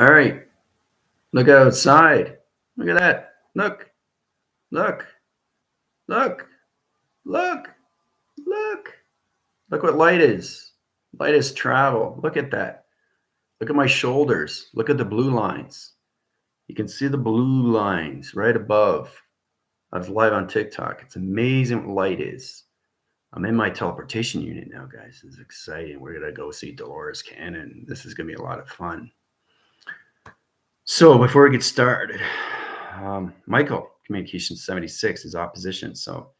All right. Look outside. Look at that. Look, look, look, look. Look what light is. Light is travel. Look at that. Look at my shoulders. Look at the blue lines. You can see the blue lines right above. I was live on TikTok. It's amazing what light is. I'm in my teleportation unit now, guys. This is exciting. We're going to go see Dolores Cannon. This is going to be a lot of fun. So before we get started, Michael, communication 76 is opposition. So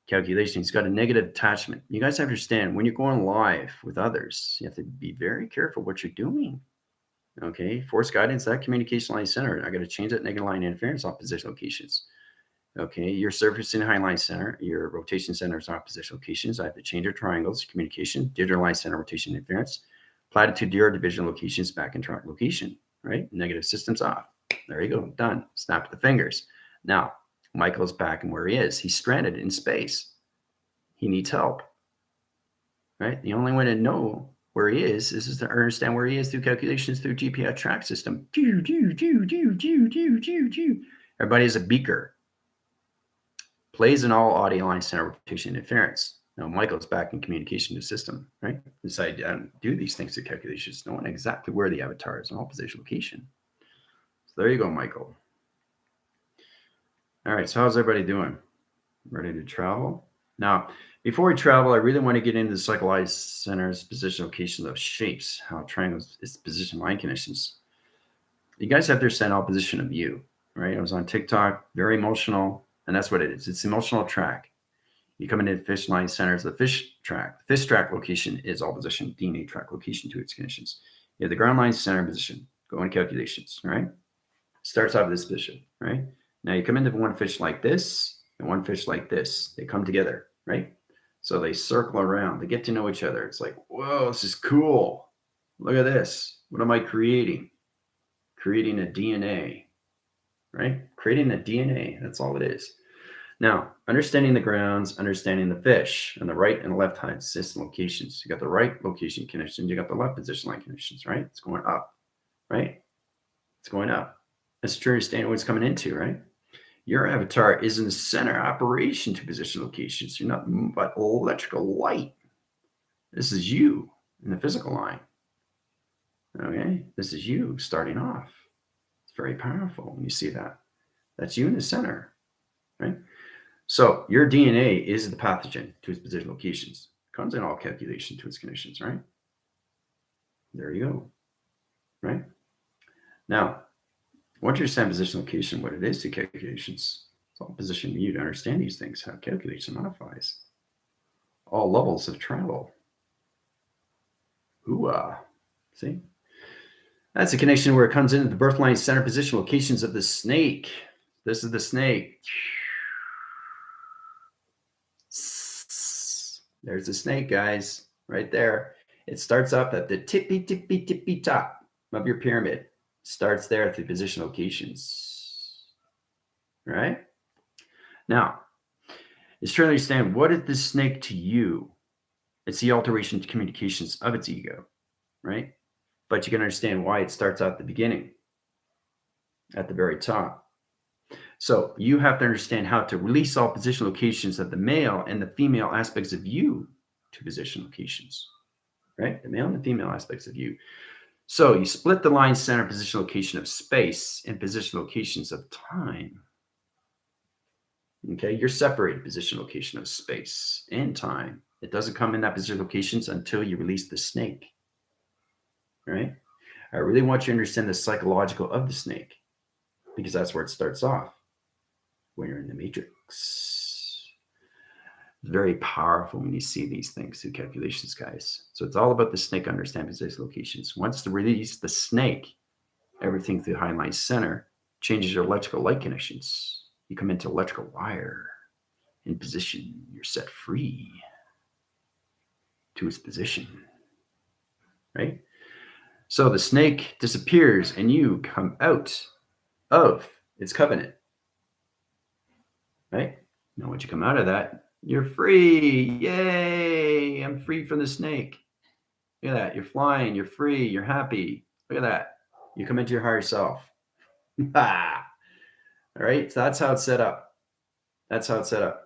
calculation, he's got a negative attachment. You guys have to understand when you're going live with others, you have to be very careful what you're doing. Okay, force guidance, that communication line center. I got to change that negative line interference opposition locations. Okay, your surface in high line center, your rotation center is opposition locations. I have to change your triangles, communication, digital line center, rotation interference, platitude, zero division locations back in track location, right? Negative systems off. There you go, done. Snap the fingers. Now, Michael's back and where he is. He's stranded in space. He needs help, right? The only way to know where he is to understand where he is through calculations through GPS track system. Everybody is a beaker. Plays in all audio line center rotation interference. Now, Michael's back in communication to system, right? Decide to do these things to calculations, knowing exactly where the avatar is in all position location. So there you go, Michael. All right, so how's everybody doing? Ready to travel? Now, before we travel, I really want to get into the psychological center's position locations of shapes, how triangles is position line conditions. You guys have to understand all position of you, right? I was on TikTok, very emotional, and that's what it is. It's emotional track. You come into the fish line centers, the fish track. The fish track location is all position, DNA track location to its conditions. You have the ground line center position, go in calculations, right? Starts off with this position, right? Now you come into one fish like this and one fish like this. They come together, right? So they circle around. They get to know each other. It's like, whoa, this is cool. Look at this. What am I creating? Creating a DNA, right? Creating a DNA. That's all it is. Now, understanding the grounds, understanding the fish, and the right and left hand system locations. You got the right location conditions. You got the left position line conditions, right? It's going up, right? It's going up. That's true. Understand what it's coming into, right? Your avatar is in the center operation to position locations. You're not but electrical light. This is you in the physical line. Okay, this is you starting off. It's very powerful when you see that. That's you in the center, right? So your DNA is the pathogen to its position locations. Comes in all calculation to its conditions, right? There you go, right? Now, once you understand position location, what it is to calculations, it's all position you to understand these things, how calculation modifies. All levels of travel. Ooh-ah. See? That's a connection where it comes into the birth line center position locations of the snake. This is the snake. There's the snake, guys, right there. It starts up at the tippy top of your pyramid. Starts there at the position locations, right? Now, it's trying to understand what is the snake to you? It's the alteration to communications of its ego, right? But you can understand why it starts out at the beginning, at the very top. So you have to understand how to release all position locations of the male and the female aspects of you to position locations, right? The male and the female aspects of you. So you split the line center position location of space and position locations of time. Okay, you're separated position location of space and time. It doesn't come in that position locations until you release the snake, right? I really want you to understand the psychological of the snake because that's where it starts off when you're in the matrix. It's very powerful when you see these things through calculations, guys. So it's all about the snake understanding position locations. Once to release the snake, everything through high line center changes your electrical light connections. You come into electrical wire in position. You're set free to its position, right? So the snake disappears and you come out of its covenant, right? Now, once you come out of that, you're free. Yay! I'm free from the snake. Look at that. You're flying. You're free. You're happy. Look at that. You come into your higher self. All right. So that's how it's set up. That's how it's set up.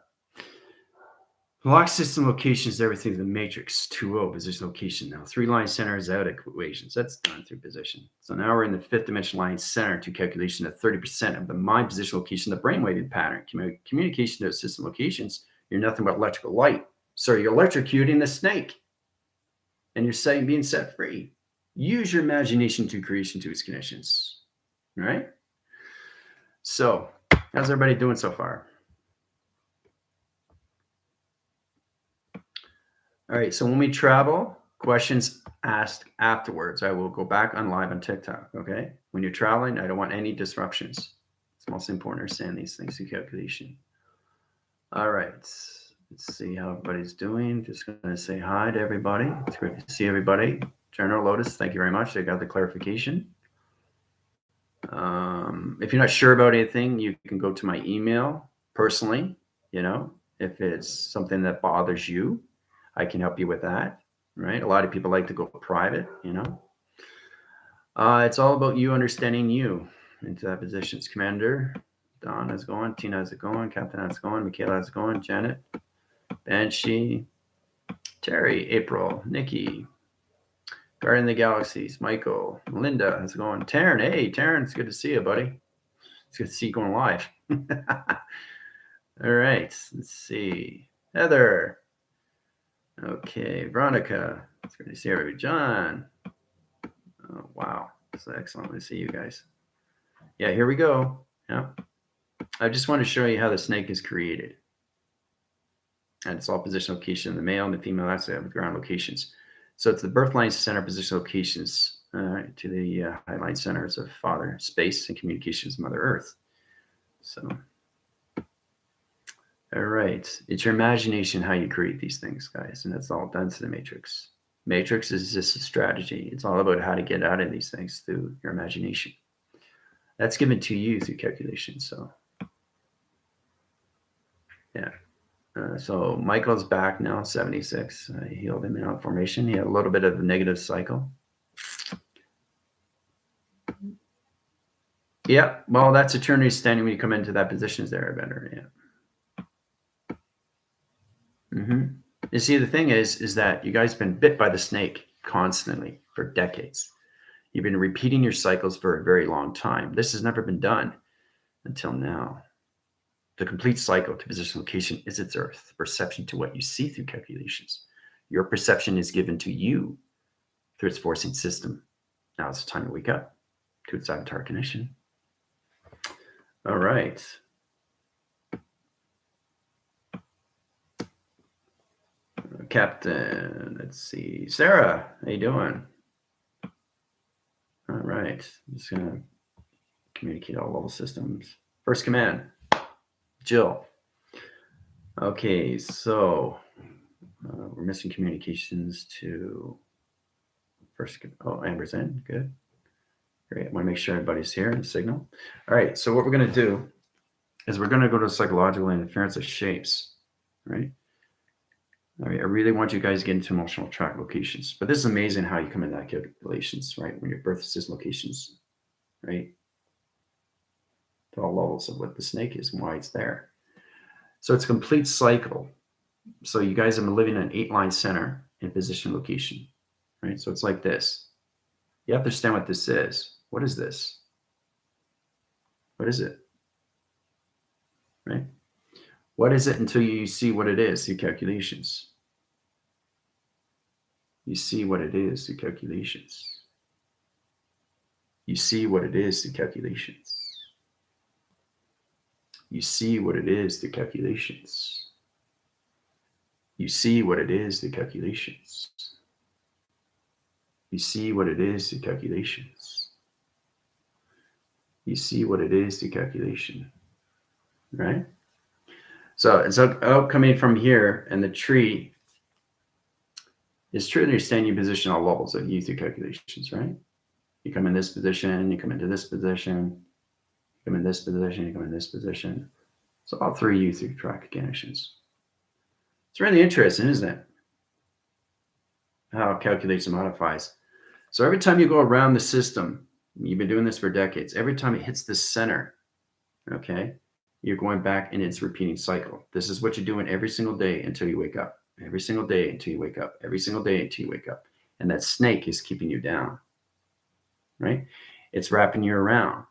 Lock system location is everything in the matrix. 2-0 position location now. 3-line center is out equations. That's done through position. So now we're in the 5th dimension line center to calculation of 30% of the mind position location, the brainwave pattern. Communication to system locations, you're nothing but electrical light. So you're electrocuting the snake and you're being set free. Use your imagination to creation to its conditions. All right? So how's everybody doing so far? All right, so when we travel, questions asked afterwards. I will go back on live on TikTok, okay? When you're traveling, I don't want any disruptions. It's most important to understand these things through calculation. All right, let's see how everybody's doing. Just going to say hi to everybody. It's great to see everybody. General Lotus, thank you very much. They got the clarification. If you're not sure about anything, you can go to my email personally, if it's something that bothers you. I can help you with that, right? A lot of people like to go private, It's all about you understanding you into that position. It's Commander. Don, how's it going? Tina, how's it going? Captain, how's it going? Michaela, how's it going? Janet, Banshee, Terry, April, Nikki, Guardian of the Galaxies, Michael, Linda, how's it going? Taryn, hey, Taryn, it's good to see you, buddy. It's good to see you going live. All right, let's see. Heather. Okay, Veronica. It's great to see everybody. John. Oh, wow. That's excellent to see you guys. Yeah, here we go. Yeah. I just want to show you how the snake is created. And it's all position location, the male and the female, that's the ground locations. So it's the birth line center position locations to the highlight centers of Father Space and communications Mother Earth. So, all right. It's your imagination how you create these things, guys. And that's all done to the matrix. Matrix is just a strategy. It's all about how to get out of these things through your imagination. That's given to you through calculation. So, yeah. So Michael's back now, 76. I healed him in out formation. He had a little bit of a negative cycle. Yeah, well, that's eternity standing when you come into that position is there, better. Yeah. You see, the thing is that you guys have been bit by the snake constantly for decades. You've been repeating your cycles for a very long time. This has never been done until now. The complete cycle to position location is its earth, perception to what you see through calculations. Your perception is given to you through its forcing system. Now it's time to wake up to its avatar connection. All right. Captain, let's see. Sarah, how you doing? All right. I'm just going to communicate all level systems. First command, Jill. Okay, so we're missing communications to first. Oh, Amber's in. Good. Great. I want to make sure everybody's here in the signal. All right. So what we're going to do is we're going to go to psychological interference of shapes, right? All right. I really want you guys to get into emotional track locations, but this is amazing how you come into that calculations, right? When your birth system locations, right? To all levels of what the snake is and why it's there. So it's a complete cycle. So you guys have been living in an 8-line center in position location, right? So it's like this. You have to understand what this is. What is this? What is it? Right? What is it until you see what it is through calculations? You see what it is through calculations. You see what it is through calculations. You see what it is through calculations. You see what it is through calculations. You see what it is through calculations. You see what it is through calculation, right? So it's out coming from here, and the tree is truly understanding your position all levels of you through calculations, right? You come in this position, you come into this position, you come in this position, you come in this position. So all three you through track connections. It's really interesting, isn't it? How it calculates and modifies. So every time you go around the system, You've been doing this for decades. Every time it hits the center, okay, you're going back and it's repeating cycle. This is what you're doing every single day until you wake up. Every single day until you wake up. Every single day until you wake up. And that snake is keeping you down, right? It's wrapping you around,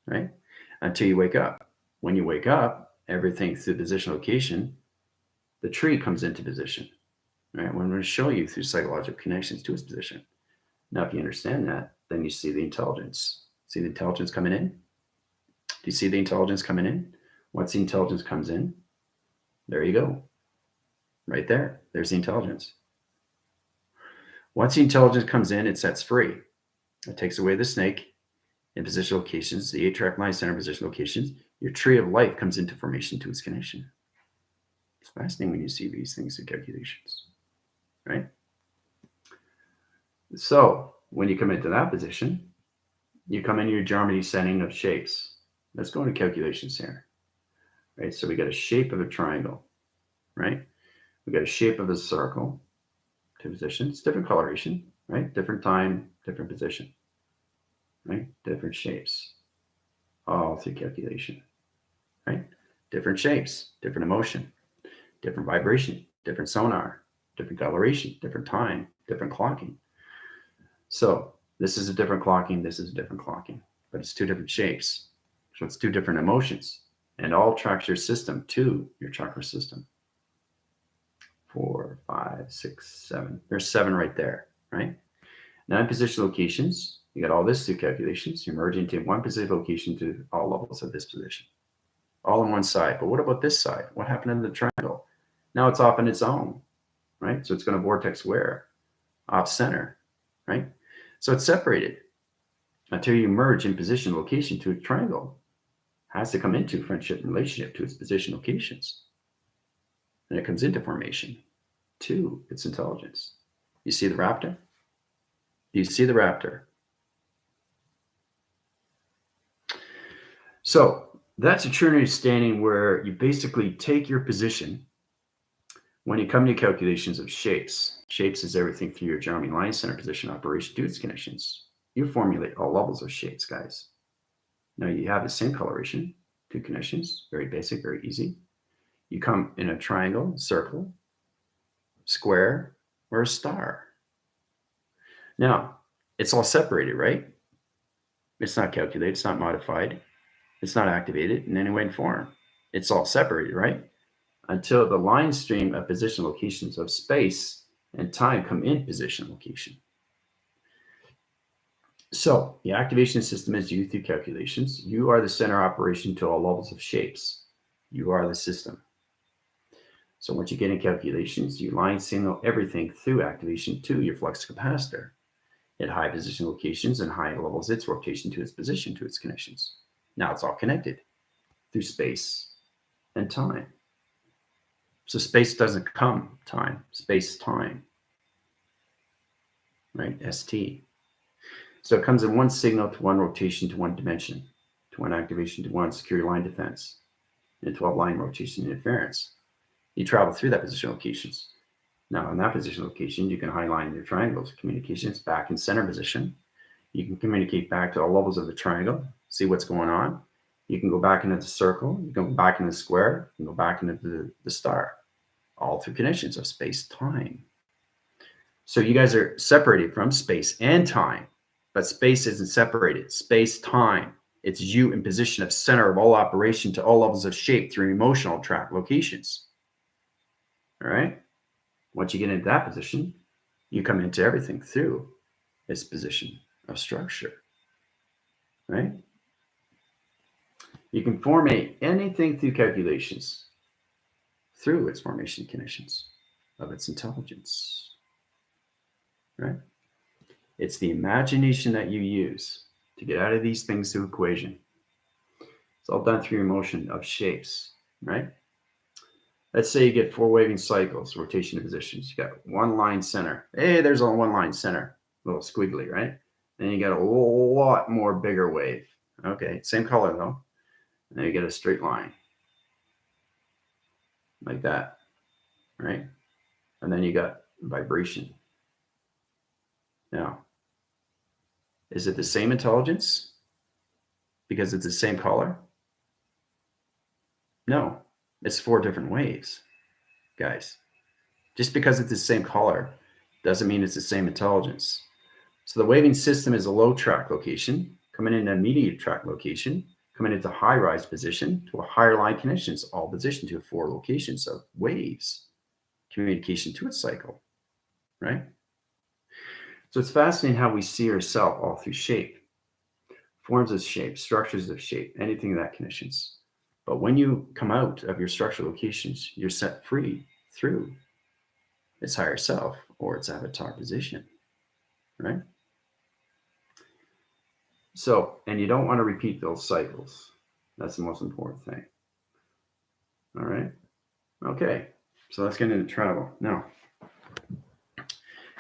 right? Until you wake up. When you wake up, everything through position location, the tree comes into position, right? I'm going to show you through psychological connections to its position. Now, if you understand that, then you see the intelligence. See the intelligence coming in? Do you see the intelligence coming in? Once the intelligence comes in, there you go. Right there. There's the intelligence. Once the intelligence comes in, it sets free. It takes away the snake in position locations, the 8-track line center position locations. Your tree of life comes into formation to its connection. It's fascinating when you see these things in calculations, right? So when you come into that position, you come into your geometry setting of shapes. Let's go into calculations here, right? So we got a shape of a triangle, right? We got a shape of a circle, two positions, different coloration, right? Different time, different position, right? Different shapes, all through calculation, right? Different shapes, different emotion, different vibration, different sonar, different coloration, different time, different clocking. So this is a different clocking, this is a different clocking, but it's two different shapes. So it's two different emotions, and all tracks your system to your chakra system. 4, 5, 6, 7. There's 7 right there, right? 9 position locations. You got all this through calculations. You merge into one position location to all levels of this position, all on one side. But what about this side? What happened in the triangle? Now it's off on its own, right? So it's going to vortex where? Off center, right? So it's separated until you merge in position location to a triangle. It has to come into friendship relationship to its position locations. And it comes into formation to its intelligence. You see the raptor? Do you see the raptor? So that's a true understanding where you basically take your position when you come to calculations of shapes. Shapes is everything through your geometry line center position operation to its connections. You formulate all levels of shapes, guys. Now you have the same coloration, two connections, very basic, very easy. You come in a triangle, circle, square, or a star. Now, it's all separated, right? It's not calculated, it's not modified, it's not activated in any way and form. It's all separated, right? Until the line stream of position locations of space and time come in position location. So the activation system is you through calculations. You are the center operation to all levels of shapes. You are the system. So once you get in calculations, you line signal everything through activation to your flux capacitor. At high position locations and high levels, its rotation to its position, to its connections. Now it's all connected through space and time. So space doesn't come time, space time, right? ST. So it comes in one signal to one rotation to one dimension, to one activation to one security line defense, and 12 line rotation interference. You travel through that position locations. Now in that position location, you can highline your triangles, communications back in center position. You can communicate back to all levels of the triangle, see what's going on. You can go back into the circle, you can go back into the square, you can go back into the star, all through connections of space-time. So you guys are separated from space and time, but space isn't separated. Space-time, it's you in position of center of all operation to all levels of shape through emotional track locations. All right? Once you get into that position, you come into everything through its position of structure, right? You can formate anything through calculations through its formation conditions of its intelligence, right? It's the imagination that you use to get out of these things through equation. It's all done through emotion of shapes, right? Let's say you get 4 waving cycles, rotation of positions. You got one line center. Hey, there's a one line center, a little squiggly, right? Then you got a lot more bigger wave. Okay, same color though. And then you get a straight line like that, right? And then you got vibration. Now, Is it the same intelligence because it's the same color? No, it's 4 different waves, guys. Just because it's the same color doesn't mean it's the same intelligence. So the waving system is a low track location, coming in a medium track location, coming into high rise position to a higher line connections, all positioned to 4 locations of waves, communication to its cycle, right? So it's fascinating how we see ourselves all through shape, forms of shape, structures of shape, anything that connections. But when you come out of your structural locations, you're set free through its higher self or its avatar position, right? So, and you don't want to repeat those cycles. That's the most important thing. All right. Okay. So let's get into travel. Now,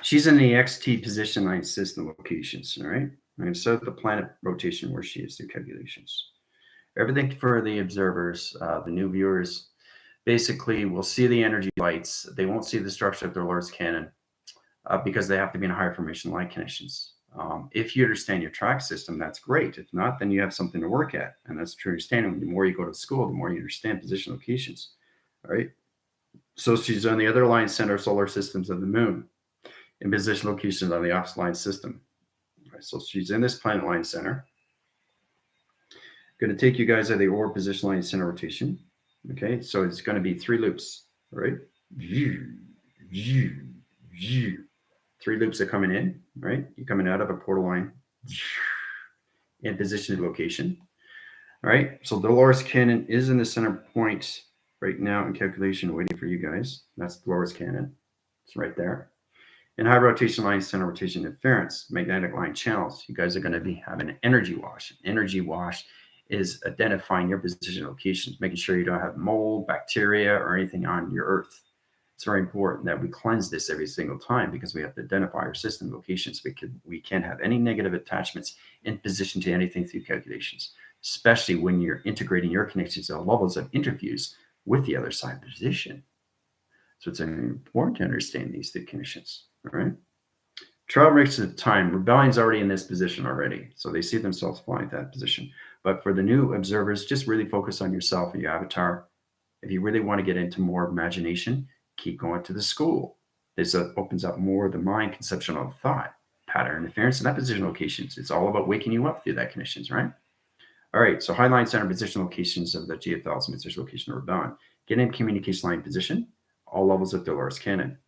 she's in the XT position line system locations. All right. I'm going to set the planet rotation where she is through calculations. Everything for the observers, the new viewers, basically will see the energy lights. They won't see the structure of their Lord's Cannon because they have to be in higher formation light connections. If you understand your track system, that's great. If not, then you have something to work at. And that's true understanding. The more you go to school, the more you understand position locations. All right. So she's on the other line center solar systems of the moon in position locations on the opposite line system. All right, so she's in this planet line center. Going to take you guys at the orb position line center rotation. Okay. So it's going to be 3 loops. All right. 3 loops are coming in, right? You're coming out of a portal line in position and location. All right. So Dolores Cannon is in the center point right now in calculation, waiting for you guys. That's Dolores Cannon. It's right there. In high rotation line, center rotation interference, magnetic line channels, you guys are going to be having an energy wash. An energy wash is identifying your position locations, making sure you don't have mold, bacteria, or anything on your Earth. It's very important that we cleanse this every single time because we have to identify our system locations. We can't have any negative attachments in position to anything through calculations, especially when you're integrating your connections at levels of interviews with the other side position. So it's important to understand these 3 conditions. All right. Travel rates of time. Rebellion's already in this position already, so they see themselves flying that position. But for the new observers, just really focus on yourself and your avatar. If you really want to get into more imagination, keep going to the school. This opens up more of the mind, conceptual thought, pattern interference, and opposition locations. It's all about waking you up through that conditions, right? All right, so highline center position locations of the GFLs and position location of Rebellion. Get in communication line position, all levels of Dolores Cannon.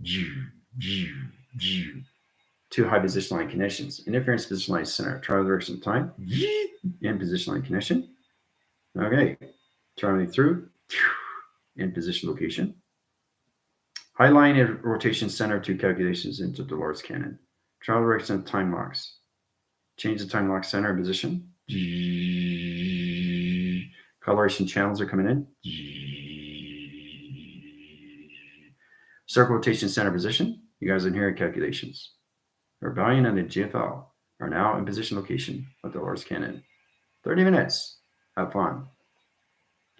2 high position line connections. Interference position line center. Travel direction of time. In position line connection. Okay. Traveling through. In position location. High line and rotation center 2 calculations into Dolores Cannon. Travel direction of time locks. Change the time lock center in position. Coloration channels are coming in. Circle rotation center position. You guys are in here in calculations. Rebellion and the GFL are now in position location of Dolores Cannon. 30 minutes. Have fun.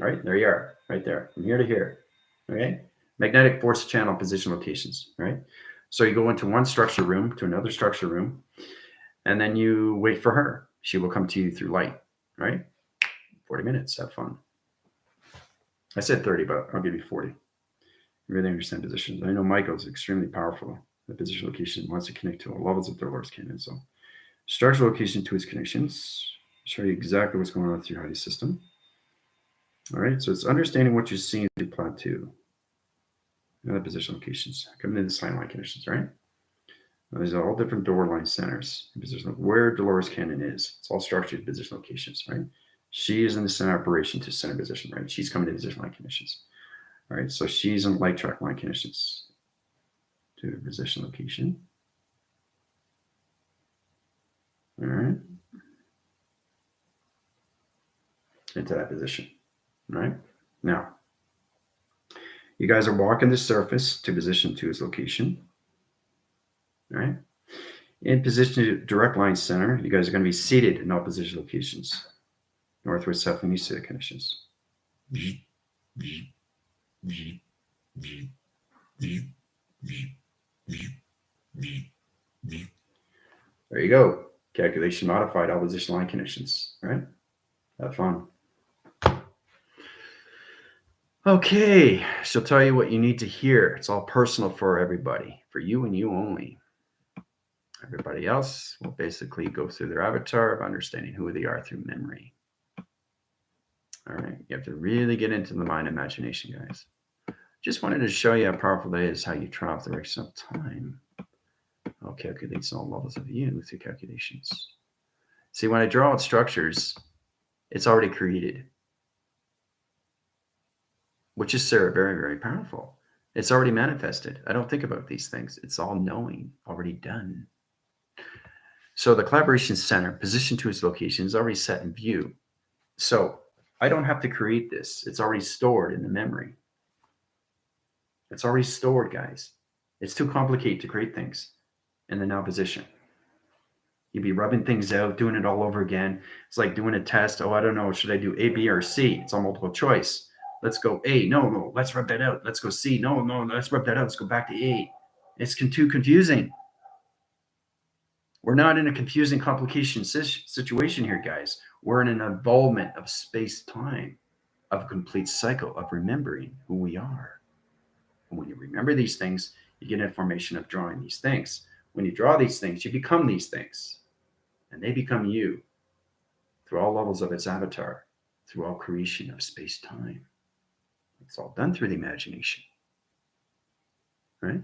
All right, there you are, right there, from here to here. Okay, magnetic force channel position locations. Right, so you go into one structure room to another structure room, and then you wait for her. She will come to you through light. Right, 40 minutes. Have fun. I said 30, but I'll give you 40. You really understand positions. I know Michael's extremely powerful. The position location wants to connect to all levels of Dolores Cannon. So structural location to its connections. Show you exactly what's going on with your Heidi system. All right, so it's understanding what you're seeing through plot 2. And the position locations. Coming into the sign line conditions, right? Now, these are all different door line centers. Position of where Dolores Cannon is. It's all structured position locations, right? She is in the center operation to center position, right? She's coming to position line conditions. All right, so she's in light track line conditions. To position location. All right. Into that position. All right. Now, you guys are walking the surface to position to its location. All right. In position to direct line center, you guys are going to be seated in all position locations. Northwest, south, and east of the conditions. There you go. Calculation modified opposition line conditions, right? Have fun. Okay, she'll tell you what you need to hear. It's all personal for everybody, for you and you only. Everybody else will basically go through their avatar of understanding who they are through memory. All right, you have to really get into the mind imagination, guys. Just wanted to show you how powerful it is how you travel the direction of time. I'll calculate all levels of you through calculations. See, when I draw out structures, it's already created, which is very, very powerful. It's already manifested. I don't think about these things. It's all knowing, already done. So the collaboration center, positioned to its location, is already set in view. So I don't have to create this. It's already stored in the memory. It's already stored, guys. It's too complicated to create things in the now position. You'd be rubbing things out, doing it all over again. It's like doing a test. Oh, I don't know. Should I do A, B, or C? It's all multiple choice. Let's go A. No. Let's rub that out. Let's go C. No. Let's rub that out. Let's go back to A. It's too confusing. We're not in a confusing complication situation here, guys. We're in an involvement of space-time, of a complete cycle of remembering who we are. And when you remember these things, you get information of drawing these things. When you draw these things, you become these things. And they become you through all levels of its avatar, through all creation of space-time. It's all done through the imagination. Right?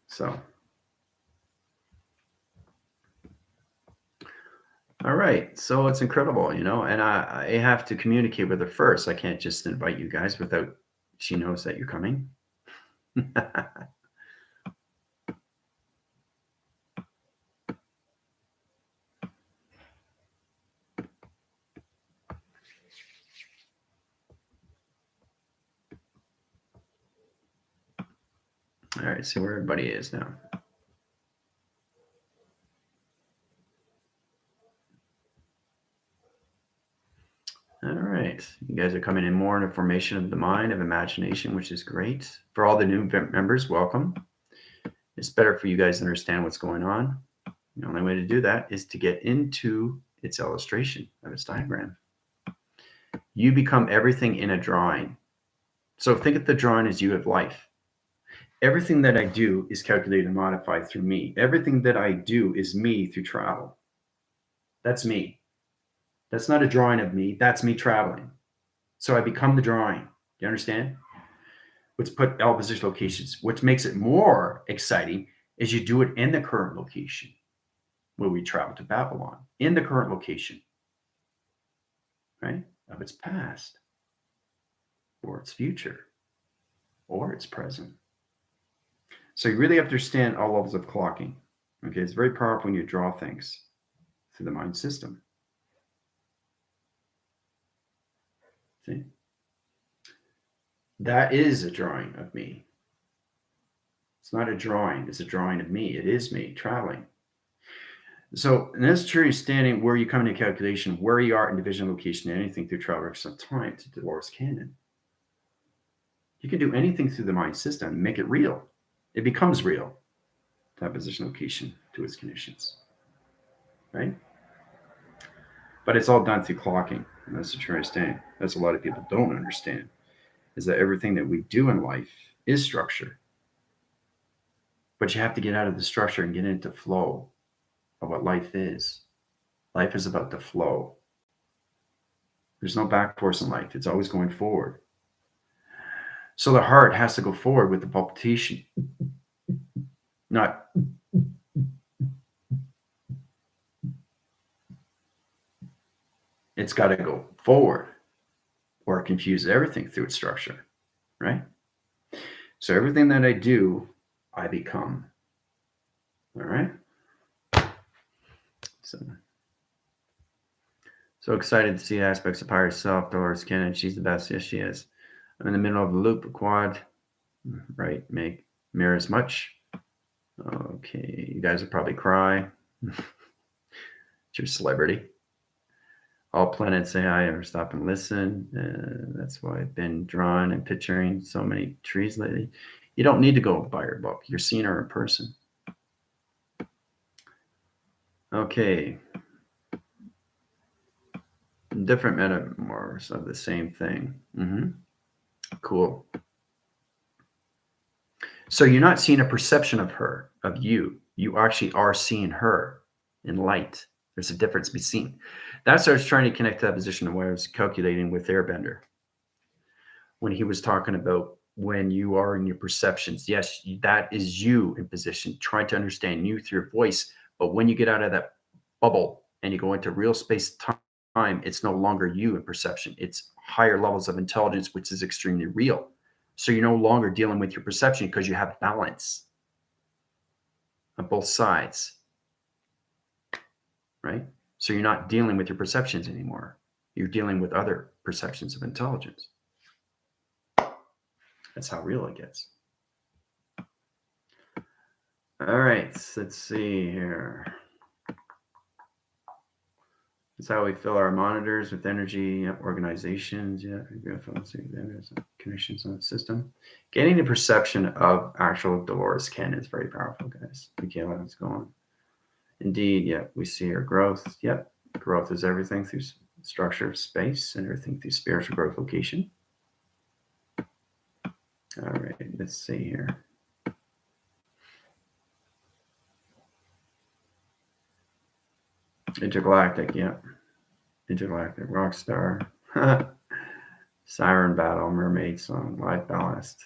So, all right. So it's incredible, and I have to communicate with her first. I can't just invite you guys without she knows that you're coming. All right, see where everybody is now. All right, you guys are coming in more in a formation of the mind, of imagination, which is great. For all the new members, welcome. It's better for you guys to understand what's going on. The only way to do that is to get into its illustration of its diagram. You become everything in a drawing. So think of the drawing as you have life. Everything that I do is calculated and modified through me. Everything that I do is me through travel. That's me. That's not a drawing of me. That's me traveling. So I become the drawing. You understand? Let's put all position locations. What makes it more exciting is you do it in the current location where we travel to Babylon, in the current location, right? Of its past, or its future, or its present. So you really have to understand all levels of clocking. Okay, it's very powerful when you draw things through the mind system. See? That is a drawing of me. It's not a drawing, it's a drawing of me. It is me traveling. So necessary standing where you come into calculation, where you are in division location, anything through travel of time to Dolores Canyon. You can do anything through the mind system and make it real. It becomes real. That position location to its conditions. Right? But it's all done through clocking. And that's what you understand. That's a lot of people don't understand. Is that everything that we do in life is structure. But you have to get out of the structure and get into flow of what life is. Life is about the flow. There's no back force in life. It's always going forward. So the heart has to go forward with the palpitation. Not it's got to go forward or it confuses everything through its structure, right? So everything that I do, I become. All right? So excited to see aspects of higher self, Dolores Cannon. She's the best. Yes, she is. I'm in the middle of the loop, quad. Right, make mirror as much. Okay, you guys will probably cry. It's your celebrity. All planets say hi, ever stop and listen. That's why I've been drawing and picturing so many trees lately. You don't need to go buy her book. You're seeing her in person. Okay. Different metaphors of the same thing. Cool. So you're not seeing a perception of her, of you. You actually are seeing her in light. There's a difference between. That's what I was trying to connect to that position of where I was calculating with Airbender when he was talking about when you are in your perceptions. Yes, that is you in position, trying to understand you through your voice. But when you get out of that bubble and you go into real space time, it's no longer you in perception. It's higher levels of intelligence, which is extremely real. So you're no longer dealing with your perception because you have balance on both sides, right? So you're not dealing with your perceptions anymore. You're dealing with other perceptions of intelligence. That's how real it gets. All right, let's see here. That's how we fill our monitors with energy, organizations, connections on the system. Getting the perception of actual Dolores Cannon is very powerful, guys. Michaela, let's go on. Indeed, yeah, we see her growth. Yep, growth is everything through structure of space and everything through spiritual growth location. All right, let's see here. Intergalactic, yeah. Intergalactic rock star. Siren battle, mermaid song, live ballast.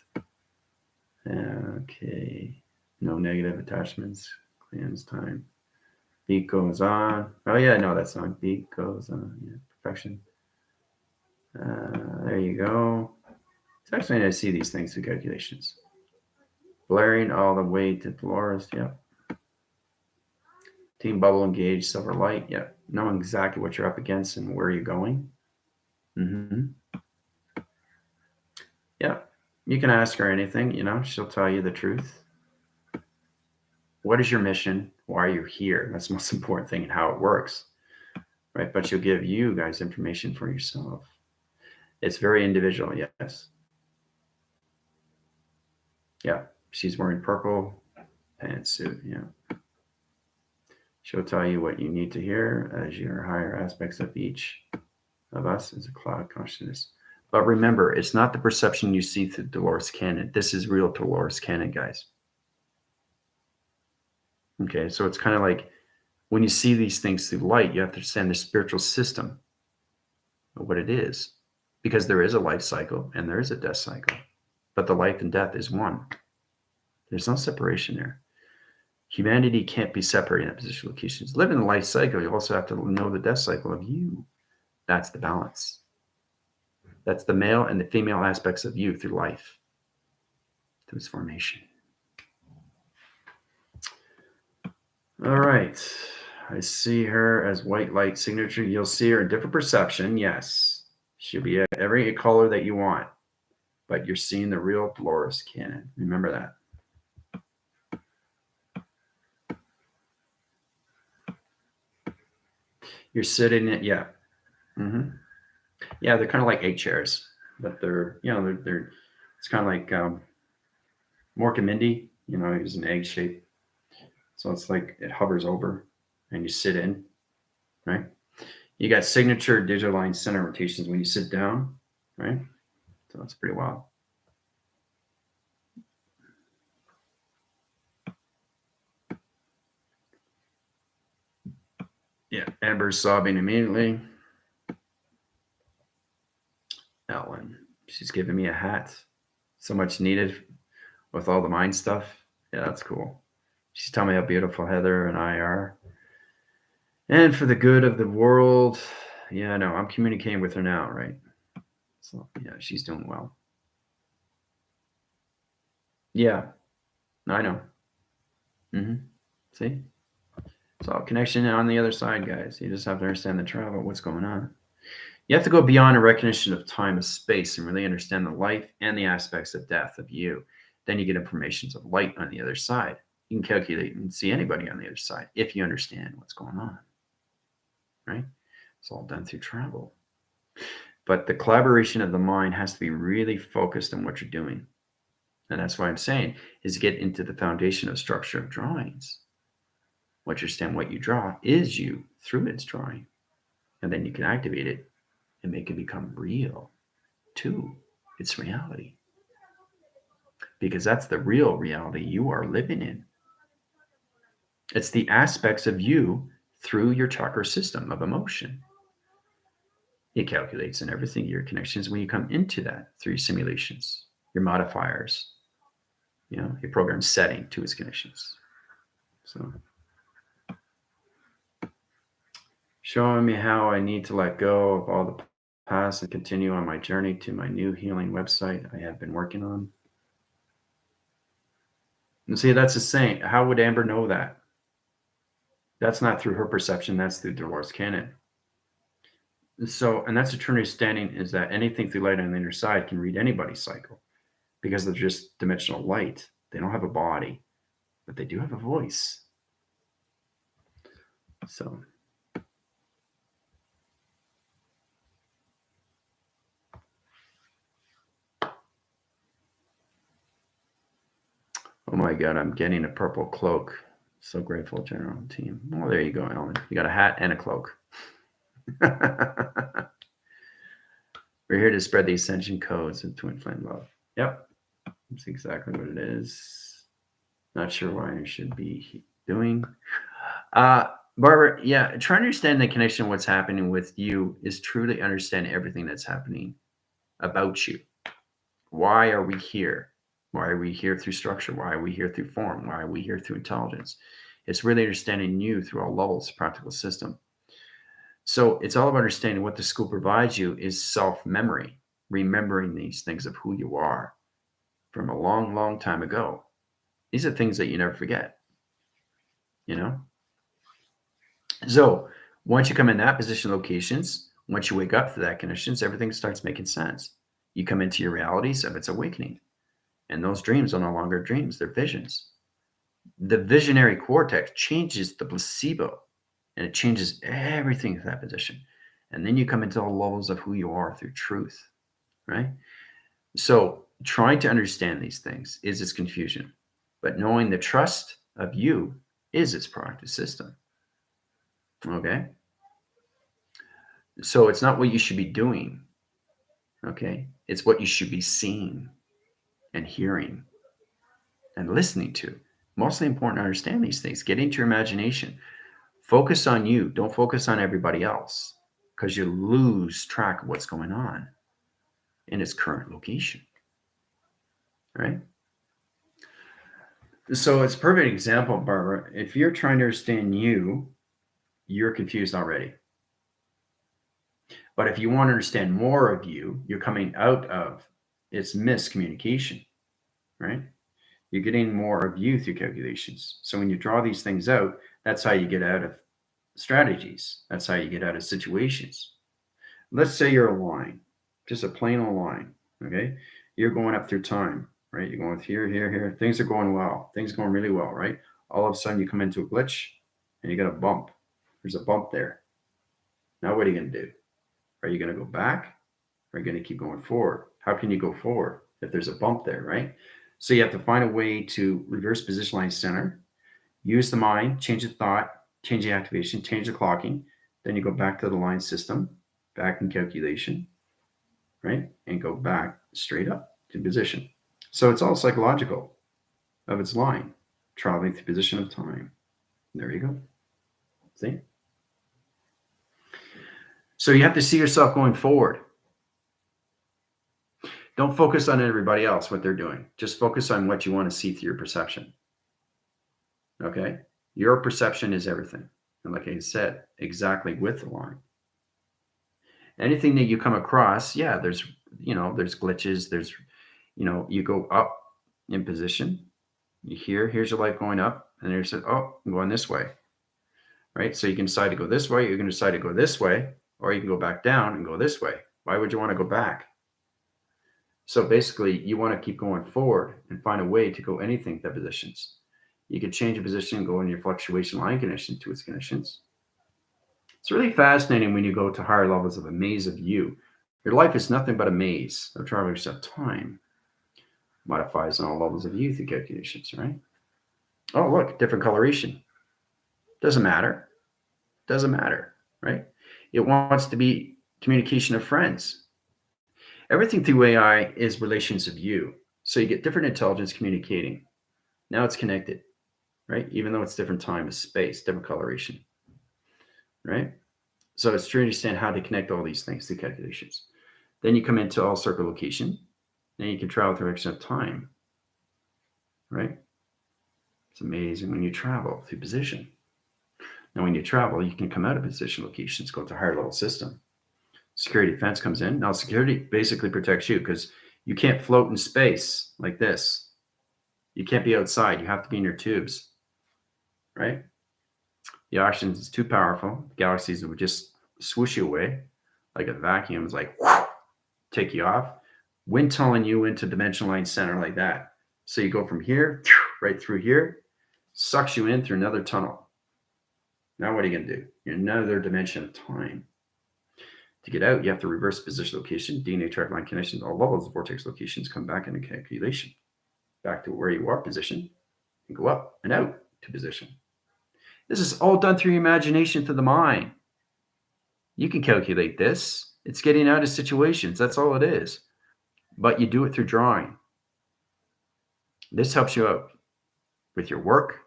Okay. No negative attachments. Cleanse time. Beat goes on. Oh yeah, no, that song. Beat goes on. Yeah, perfection. There you go. It's actually nice to see these things through calculations. Blaring all the way to Dolores. Yep. Team bubble engaged. Silver light. Yep. Knowing exactly what you're up against and where you're going. Yeah. You can ask her anything. She'll tell you the truth. What is your mission? Why are you here? That's the most important thing and how it works. Right? But she'll give you guys information for yourself. It's very individual. Yes. Yeah. She's wearing purple pantsuit. Yeah. She'll tell you what you need to hear as your higher aspects of each of us is a cloud consciousness. But remember, it's not the perception you see through Dolores Cannon. This is real Dolores Cannon, guys. Okay, so it's kind of like when you see these things through light, you have to understand the spiritual system of what it is. Because there is a life cycle and there is a death cycle. But the life and death is one. There's no separation there. Humanity can't be separated in that position locations. Living the life cycle, you also have to know the death cycle of you. That's the balance. That's the male and the female aspects of you through life, through its formation. All right. I see her as white light signature. You'll see her in different perception. Yes. She'll be every color that you want. But you're seeing the real Dolores Cannon. Remember that. You're sitting in, yeah. Yeah, they're kind of like 8 chairs, but they're it's kind of like Mork and Mindy, it's an egg shape. So it's like it hovers over and you sit in, right? You got signature digital line center rotations when you sit down, right? So that's pretty wild. Yeah, Amber's sobbing immediately. Ellen, she's giving me a hat. So much needed with all the mind stuff. Yeah, that's cool. She's telling me how beautiful Heather and I are. And for the good of the world. Yeah, no, I'm communicating with her now, right? So, yeah, she's doing well. Yeah, I know. See? It's all connection on the other side, guys. You just have to understand the travel, what's going on. You have to go beyond a recognition of time and space and really understand the life and the aspects of death of you. Then you get informations of light on the other side. You can calculate and see anybody on the other side if you understand what's going on, right? It's all done through travel. But the collaboration of the mind has to be really focused on what you're doing. And that's why I'm saying is get into the foundation of structure of drawings. Once you understand what you draw is you through its drawing. And then you can activate it and make it become real too. It's reality. Because that's the real reality you are living in. It's the aspects of you through your chakra system of emotion. It calculates and everything, your connections when you come into that through your simulations, your modifiers, your program setting to its connections. So showing me how I need to let go of all the past and continue on my journey to my new healing website I have been working on. And see, that's the same. How would Amber know that? That's not through her perception. That's through Dolores Cannon. So, and that's a true understanding is that anything through light on the inner side can read anybody's cycle because they're just dimensional light. They don't have a body, but they do have a voice. So, oh my God, I'm getting a purple cloak. So grateful, General Team. Oh, there you go, Ellen. You got a hat and a cloak. We're here to spread the ascension codes of twin flame love. Yep, that's exactly what it is. Not sure why I should be doing. Barbara, yeah, try to understand the connection. What's happening with you is truly understand everything that's happening about you. Why are we here? Why are we here through structure? Why are we here through form? Why are we here through intelligence? It's really understanding you through all levels of practical system. So it's all about understanding what the school provides you is self-memory, remembering these things of who you are from a long, long time ago. These are things that you never forget, So once you come in that position locations, once you wake up to that conditions, everything starts making sense. You come into your realities of its awakening. And those dreams are no longer dreams, they're visions. The visionary cortex changes the placebo and it changes everything to that position. And then you come into all levels of who you are through truth, right? So trying to understand these things is its confusion, but knowing the trust of you is its practice system. Okay. So it's not what you should be doing. Okay. It's what you should be seeing and hearing and listening to. Mostly important to understand these things. Get into your imagination. Focus on you. Don't focus on everybody else because you lose track of what's going on in its current location. Right? So it's a perfect example, Barbara. If you're trying to understand you, you're confused already. But if you want to understand more of you, you're coming out of its miscommunication, right? You're getting more of you through calculations. So when you draw these things out, that's how you get out of strategies. That's how you get out of situations. Let's say you're a line, just a plain old line. Okay. You're going up through time, right? You're going here, here, here. Things are going well. Things are going really well, right? All of a sudden you come into a glitch and you got a bump. There's a bump there. Now what are you going to do? Are you going to go back? Or are you going to keep going forward? How can you go forward if there's a bump there, right? So you have to find a way to reverse position line center, use the mind, change the thought, change the activation, change the clocking. Then you go back to the line system, back in calculation, right? And go back straight up to position. So it's all psychological of its line, traveling through position of time. There you go. See? So you have to see yourself going forward. Don't focus on everybody else, what they're doing. Just focus on what you want to see through your perception. Okay? Your perception is everything. And like I said, exactly with the line. Anything that you come across, yeah, there's glitches. There's, you go up in position. Here's your light going up. And there's, oh, I'm going this way. Right? So you can decide to go this way. You can decide to go this way. Or you can go back down and go this way. Why would you want to go back? So basically, you want to keep going forward and find a way to go anything that positions. You could change a position, go in your fluctuation line condition to its conditions. It's really fascinating when you go to higher levels of a maze of you. Your life is nothing but a maze of travelers of time. Modifies on all levels of you through calculations, right? Oh, look, different coloration. Doesn't matter. Doesn't matter, right? It wants to be communication of friends. Everything through AI is relations of you. So you get different intelligence communicating. Now it's connected, right? Even though it's different time, space, different coloration, right? So it's to understand how to connect all these things to calculations. Then you come into all circle location. Then you can travel through extra time, right? It's amazing when you travel through position. Now, when you travel, you can come out of position locations, go to higher level system. Security defense comes in. Now, security basically protects you because you can't float in space like this. You can't be outside. You have to be in your tubes, right? The oxygen is too powerful. Galaxies would just swoosh you away like a vacuum. It's like, whoosh, take you off. Wind tunneling you into dimension line center like that. So you go from here, right through here, sucks you in through another tunnel. Now what are you going to do? You're in another dimension of time. To get out, you have to reverse position location, DNA track line connections, all levels of vortex locations come back into calculation. Back to where you are position, and go up and out to position. This is all done through your imagination, through the mind. You can calculate this. It's getting out of situations. That's all it is. But you do it through drawing. This helps you out with your work,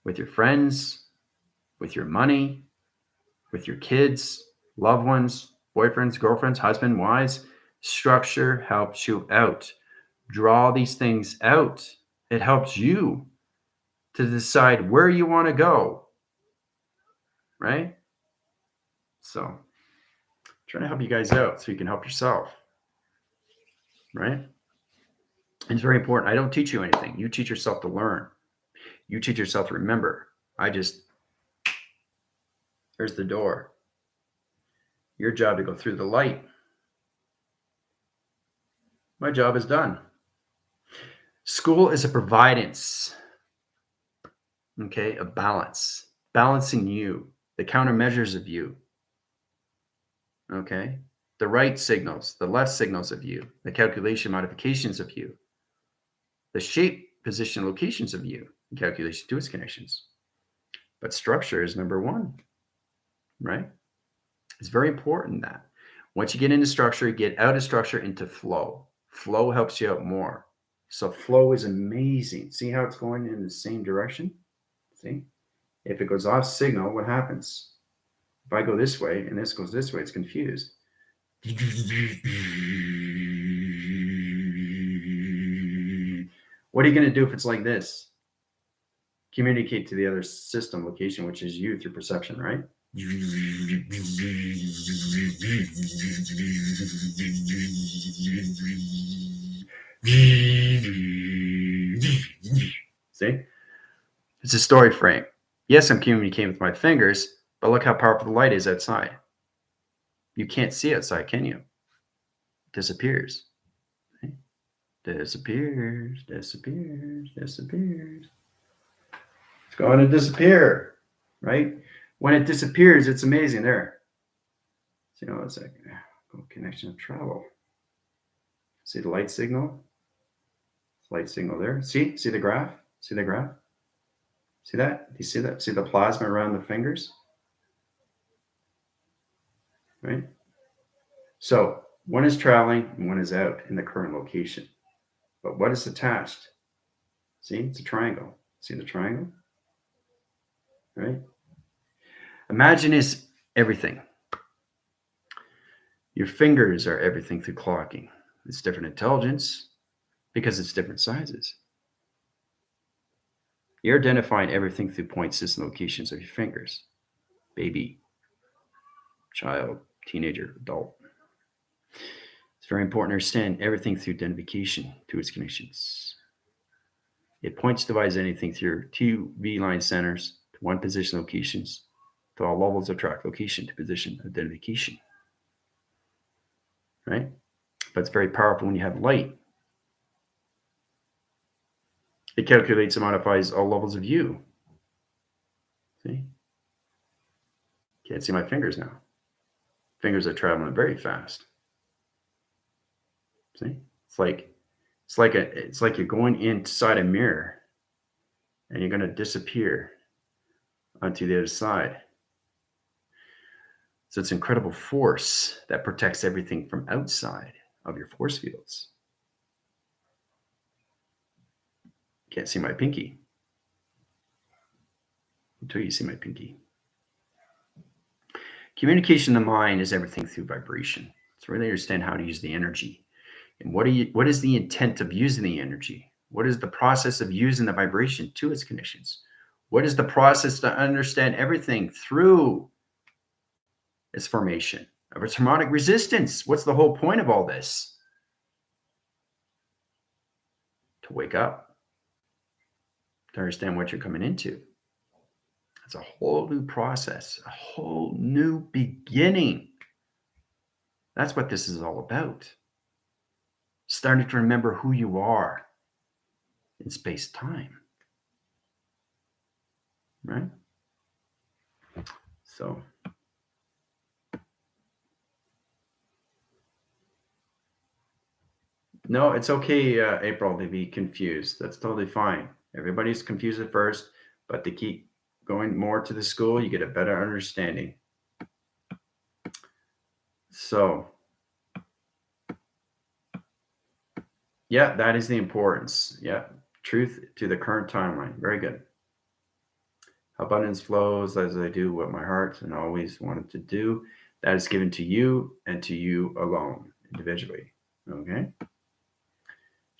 with your friends, with your money, with your kids, loved ones, boyfriends, girlfriends, husband, wives. Structure helps you out. Draw these things out. It helps you to decide where you want to go, right? So, I'm trying to help you guys out so you can help yourself, right? It's very important. I don't teach you anything. You teach yourself to learn. You teach yourself to remember. There's the door. Your job to go through the light. My job is done. School is a providence, okay, a balance, balancing you, the countermeasures of you, okay, the right signals, the left signals of you, the calculation modifications of you, the shape, position, locations of you, and calculation to its connections. But structure is number one, right? It's very important that once you get into structure, get out of structure into flow. Flow helps you out more. So flow is amazing. See how it's going in the same direction? See? If it goes off signal, what happens? If I go this way and this goes this way, it's confused. What are you going to do if it's like this? Communicate to the other system location, which is you through perception, right? See? It's a story frame. Yes, I'm communicating with my fingers, but look how powerful the light is outside. You can't see outside, can you? It disappears. Right? Disappears, disappears, disappears. It's going to disappear, right? When it disappears, it's amazing. There. See, it's like connection of travel. See the light signal? Light signal there. See the graph? See the graph? See that? Do you see that? See the plasma around the fingers? Right? So one is traveling and one is out in the current location. But what is attached? See, it's a triangle. See the triangle? Right? Imagine is everything. Your fingers are everything through clocking. It's different intelligence because it's different sizes. You're identifying everything through point system locations of your fingers. Baby, child, teenager, adult. It's very important to understand everything through identification to its connections. It points divides anything through your TV line centers to one position locations to all levels of track location to position identification. Right? But it's very powerful when you have light. It calculates and modifies all levels of you. See? Can't see my fingers now. Fingers are traveling very fast. See? It's like you're going inside a mirror and you're going to disappear onto the other side. So it's incredible force that protects everything from outside of your force fields. Can't see my pinky until you see my pinky. Communication in the mind is everything through vibration. So really understand how to use the energy. And what is the intent of using the energy? What is the process of using the vibration to its conditions? What is the process to understand everything through its formation of its harmonic resistance? What's the whole point of all this? To wake up, to understand what you're coming into. It's a whole new process, a whole new beginning. That's what this is all about. Starting to remember who you are in space time. Right? So, no, it's okay, April, to be confused. That's totally fine. Everybody's confused at first, but to keep going more to the school, you get a better understanding. So, yeah, that is the importance. Yeah, truth to the current timeline. Very good. Abundance flows as I do what my heart and always wanted to do. That is given to you and to you alone, individually. Okay?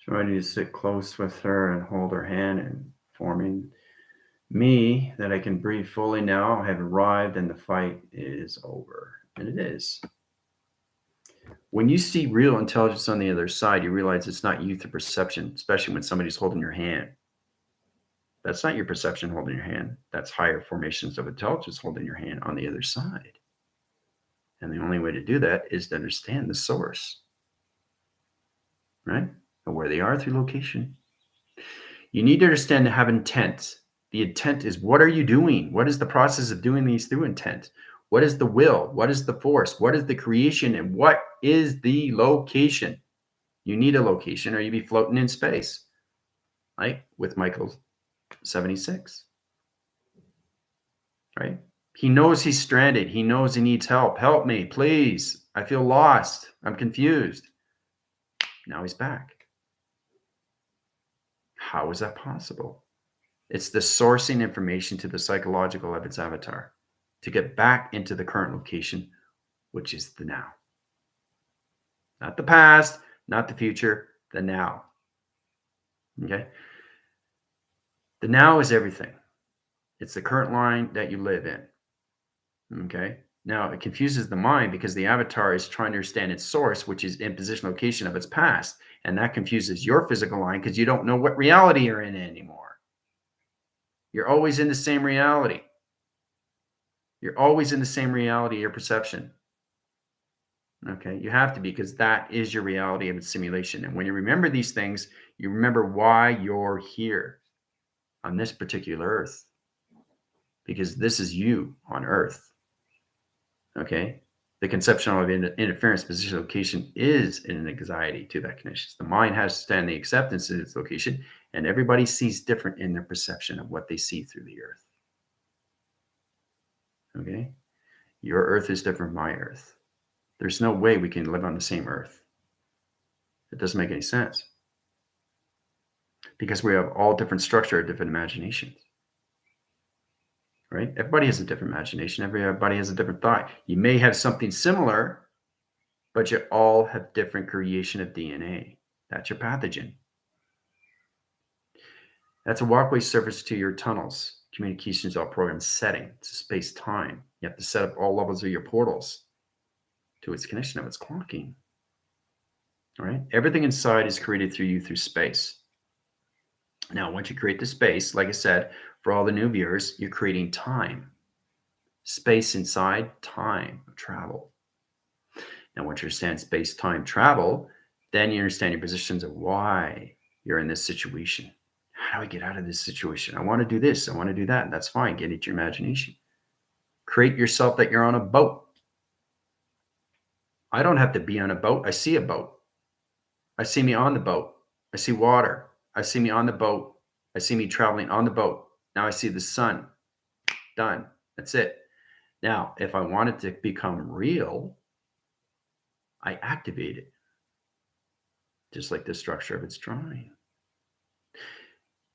So I need to sit close with her and hold her hand and forming me that I can breathe fully now. I have arrived and the fight is over. And it is. When you see real intelligence on the other side, you realize it's not you through perception, especially when somebody's holding your hand. That's not your perception holding your hand. That's higher formations of intelligence holding your hand on the other side. And the only way to do that is to understand the source, right? And where they are through location. You need to understand to have intent. The intent is, what are you doing? What is the process of doing these through intent? What is the will? What is the force? What is the creation? And what is the location? You need a location or you'd be floating in space, like with Michael 76, right? He knows he's stranded. He knows he needs help. Help me, please. I feel lost. I'm confused. Now he's back. How is that possible? It's the sourcing information to the psychological of its avatar to get back into the current location, which is the now. Not the past, not the future, the now. Okay? The now is everything. It's the current line that you live in. Okay? Now, it confuses the mind because the avatar is trying to understand its source, which is in position location of its past. And that confuses your physical line because you don't know what reality you're in anymore. You're always in the same reality. You're always in the same reality, your perception. Okay, you have to be because that is your reality of its simulation. And when you remember these things, you remember why you're here on this particular earth. Because this is you on earth. Okay, the conception of interference, position, location is an anxiety to that connection. The mind has to stand the acceptance in its location, and everybody sees different in their perception of what they see through the earth. Okay, your earth is different from my earth. There's no way we can live on the same earth. It doesn't make any sense because we have all different structure, different imaginations. Right? Everybody has a different imagination. Everybody has a different thought. You may have something similar, but you all have different creation of DNA. That's your pathogen. That's a walkway surface to your tunnels. Communications all program setting. It's a space-time. You have to set up all levels of your portals to its connection of its clocking. All right? Everything inside is created through you through space. Now, once you create the space, like I said, for all the new viewers, you're creating time. Space inside, time, travel. Now, once you understand space, time, travel, then you understand your positions of why you're in this situation. How do I get out of this situation? I want to do this. I want to do that. That's fine. Get into your imagination. Create yourself that you're on a boat. I don't have to be on a boat. I see a boat. I see me on the boat. I see water. I see me on the boat. I see me traveling on the boat. Now I see the sun. Done. That's it. Now, if I want it to become real, I activate it, just like the structure of its drawing.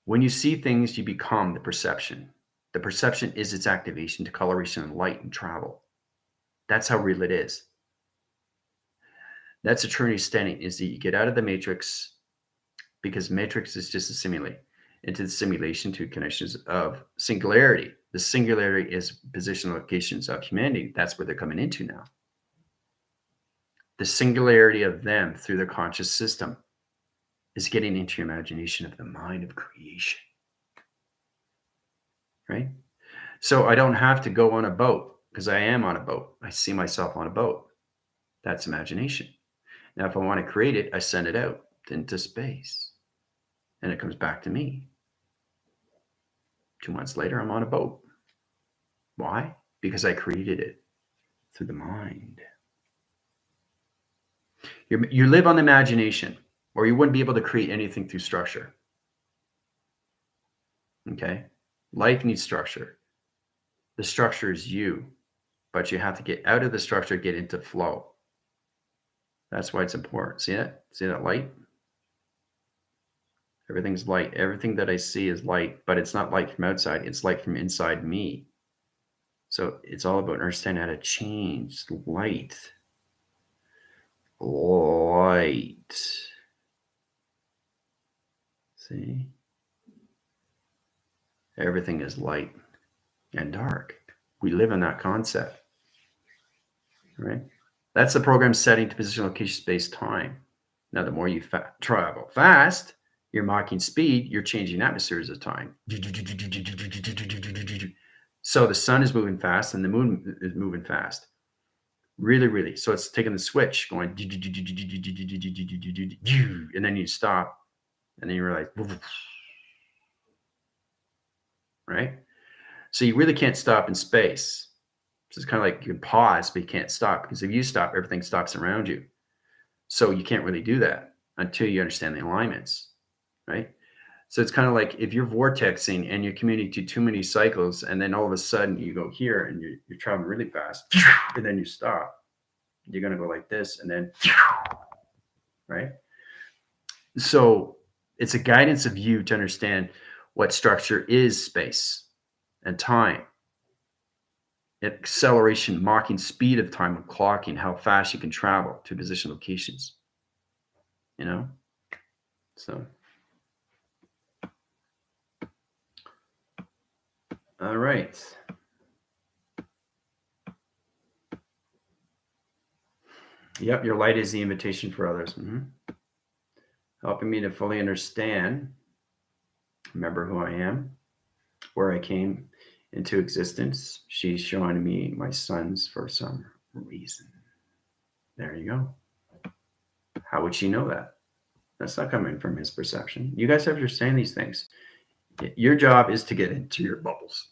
When you see things, you become the perception. The perception is its activation to coloration and light and travel. That's how real it is. That's a Trinity standing, is that you get out of the matrix, because matrix is just a simulate, into the simulation to connections of singularity. The singularity is position locations of humanity. That's where they're coming into now. The singularity of them through their conscious system is getting into your imagination of the mind of creation. Right? So I don't have to go on a boat, because I am on a boat. I see myself on a boat. That's imagination. Now, if I want to create it, I send it out into space and it comes back to me. 2 months later, I'm on a boat. Why? Because I created it through the mind. You live on imagination, or you wouldn't be able to create anything through structure. Okay? Life needs structure. The structure is you, but you have to get out of the structure, get into flow. That's why it's important. See that? See that light? Everything's light. Everything that I see is light, but it's not light from outside. It's light from inside me. So it's all about understanding how to change light. Light. See? Everything is light and dark. We live in that concept. Right? That's the program setting to position, location, space, time. Now, the more you travel fast, you're mocking speed, you're changing atmospheres of time. So the sun is moving fast and the moon is moving fast. Really, really. So it's taking the switch, going, and then you stop, and then you realize, right? So you really can't stop in space. So it's kind of like you can pause, but you can't stop, because if you stop, everything stops around you. So you can't really do that until you understand the alignments, right? So it's kind of like if you're vortexing and you're commuting to too many cycles, and then all of a sudden you go here and you're traveling really fast, and then you stop. You're going to go like this, and then, right? So it's a guidance of you to understand what structure is space and time. Acceleration, mocking speed of time, and clocking how fast you can travel to position locations. You know? So. All right. Yep, your light is the invitation for others. Helping me to fully understand, remember who I am, where I came into existence. She's showing me my sons for some reason. There you go. How would she know that? That's not coming from his perception. You guys have to understand these things. Your job is to get into your bubbles,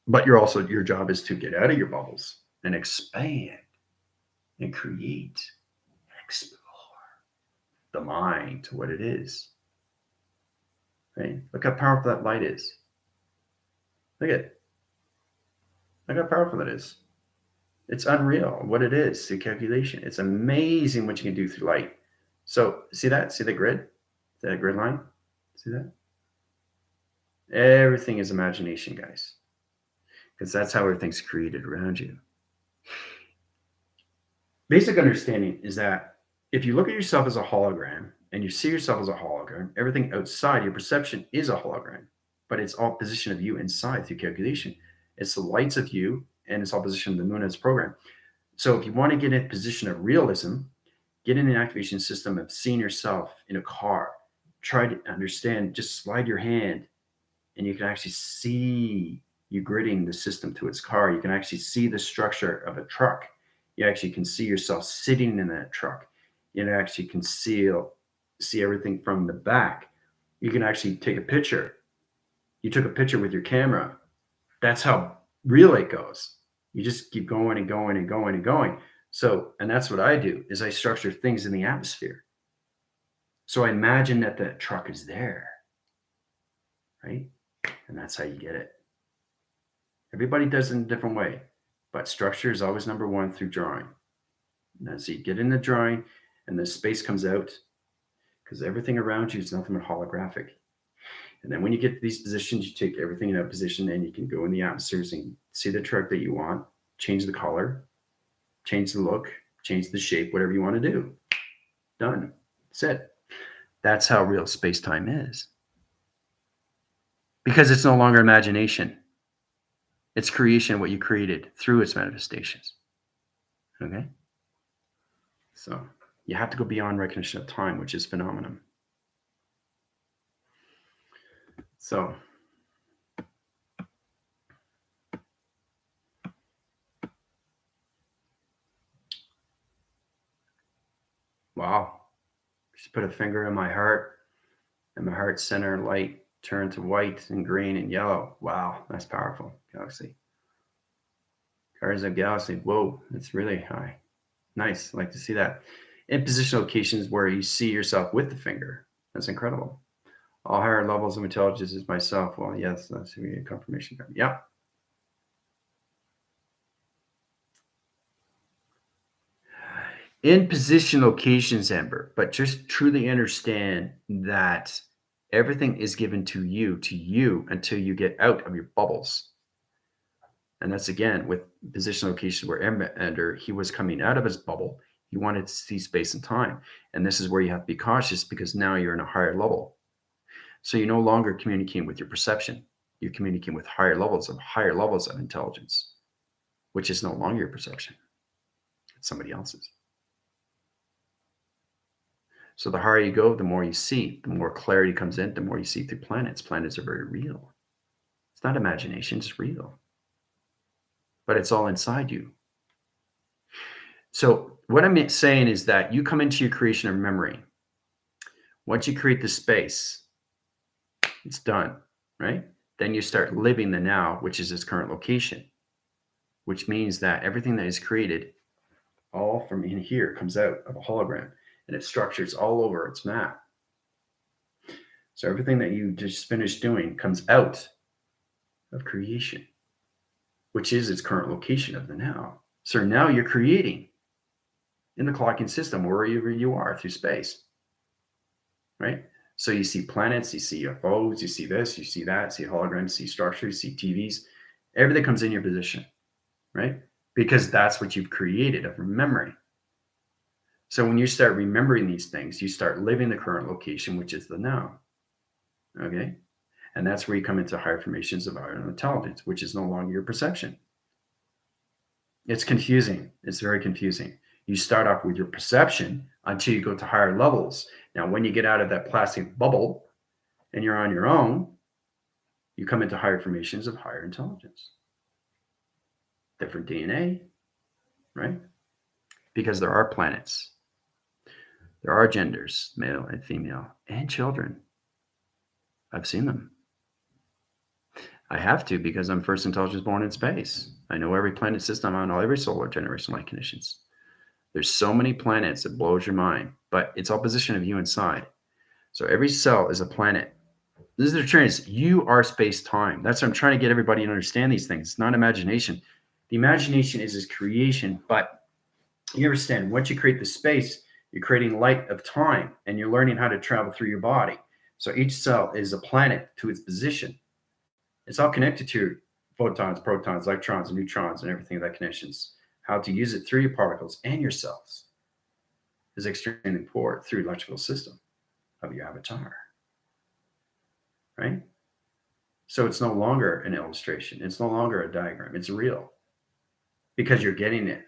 but your job is to get out of your bubbles and expand and create, explore the mind to what it is. Right? Look how powerful that light is. Look at it. Look how powerful it is. It's unreal what it is, the calculation. It's amazing what you can do through light. So see that? See the grid? See that grid line? See that? Everything is imagination, guys. Because that's how everything's created around you. Basic understanding is that if you look at yourself as a hologram and you see yourself as a hologram, everything outside your perception is a hologram, but it's all position of you inside through calculation. It's the lights of you, and it's all position of the moon as program. So if you want to get in a position of realism, get in an activation system of seeing yourself in a car. Try to understand, just slide your hand and you can actually see you gridding the system to its car. You can actually see the structure of a truck. You actually can see yourself sitting in that truck. You actually can see everything from the back. You can actually take a picture. You took a picture with your camera. That's how real it goes. You just keep going and going and going and going. So, and that's what I do, is I structure things in the atmosphere. So I imagine that the truck is there, right? And that's how you get it. Everybody does it in a different way, but structure is always number one through drawing. And as you get in the drawing and the space comes out, because everything around you is nothing but holographic. And then when you get to these positions, you take everything in that position and you can go in the atmospheres and see the truck that you want, change the color, change the look, change the shape, whatever you want to do. Done. That's it. That's how real space time is. Because it's no longer imagination, it's creation, what you created through its manifestations. Okay? So you have to go beyond recognition of time, which is phenomenon. So wow. Just put a finger in my heart, and my heart center light turned to white and green and yellow. Wow, that's powerful. Galaxy. Guardians of Galaxy. Whoa, it's really high. Nice. I like to see that. In position locations where you see yourself with the finger. That's incredible. All higher levels of intelligence is myself. Well, yes, that's a confirmation. Yeah. In position locations, Amber, but just truly understand that everything is given to you until you get out of your bubbles. And that's again with position locations where Ender, he was coming out of his bubble. He wanted to see space and time. And this is where you have to be cautious because now you're in a higher level. So you're no longer communicating with your perception. You're communicating with higher levels of intelligence, which is no longer your perception. It's somebody else's. So the higher you go, the more you see, the more clarity comes in, the more you see through planets. Planets are very real. It's not imagination, it's real. But it's all inside you. So what I'm saying is that you come into your creation of memory. Once you create the space, it's done, right? Then you start living the now, which is its current location, which means that everything that is created all from in here comes out of a hologram and it structures all over its map. So everything that you just finished doing comes out of creation, which is its current location of the now. So now you're creating in the clocking system wherever you are through space, right? So you see planets, you see UFOs, you see this, you see that, see holograms, see structures, see TVs. Everything comes in your position, right? Because that's what you've created of memory. So when you start remembering these things, you start living the current location, which is the now. Okay? And that's where you come into higher formations of our intelligence, which is no longer your perception. It's confusing. It's very confusing. You start off with your perception until you go to higher levels. Now, when you get out of that plastic bubble and you're on your own, you come into higher formations of higher intelligence. Different DNA, right? Because there are planets. There are genders, male and female, and children. I've seen them. I have to because I'm first intelligence born in space. I know every planet system on every solar generation light conditions. There's so many planets it blows your mind, but it's all position of you inside. So every cell is a planet. This is the truth. You are space time. That's what I'm trying to get everybody to understand these things. It's not imagination. The imagination is his creation, but you understand once you create the space, you're creating light of time and you're learning how to travel through your body. So each cell is a planet to its position. It's all connected to photons, protons, electrons, and neutrons, and everything that connections. How to use it through your particles and your cells is extremely important through the electrical system of your avatar. Right? So it's no longer an illustration. It's no longer a diagram. It's real because you're getting it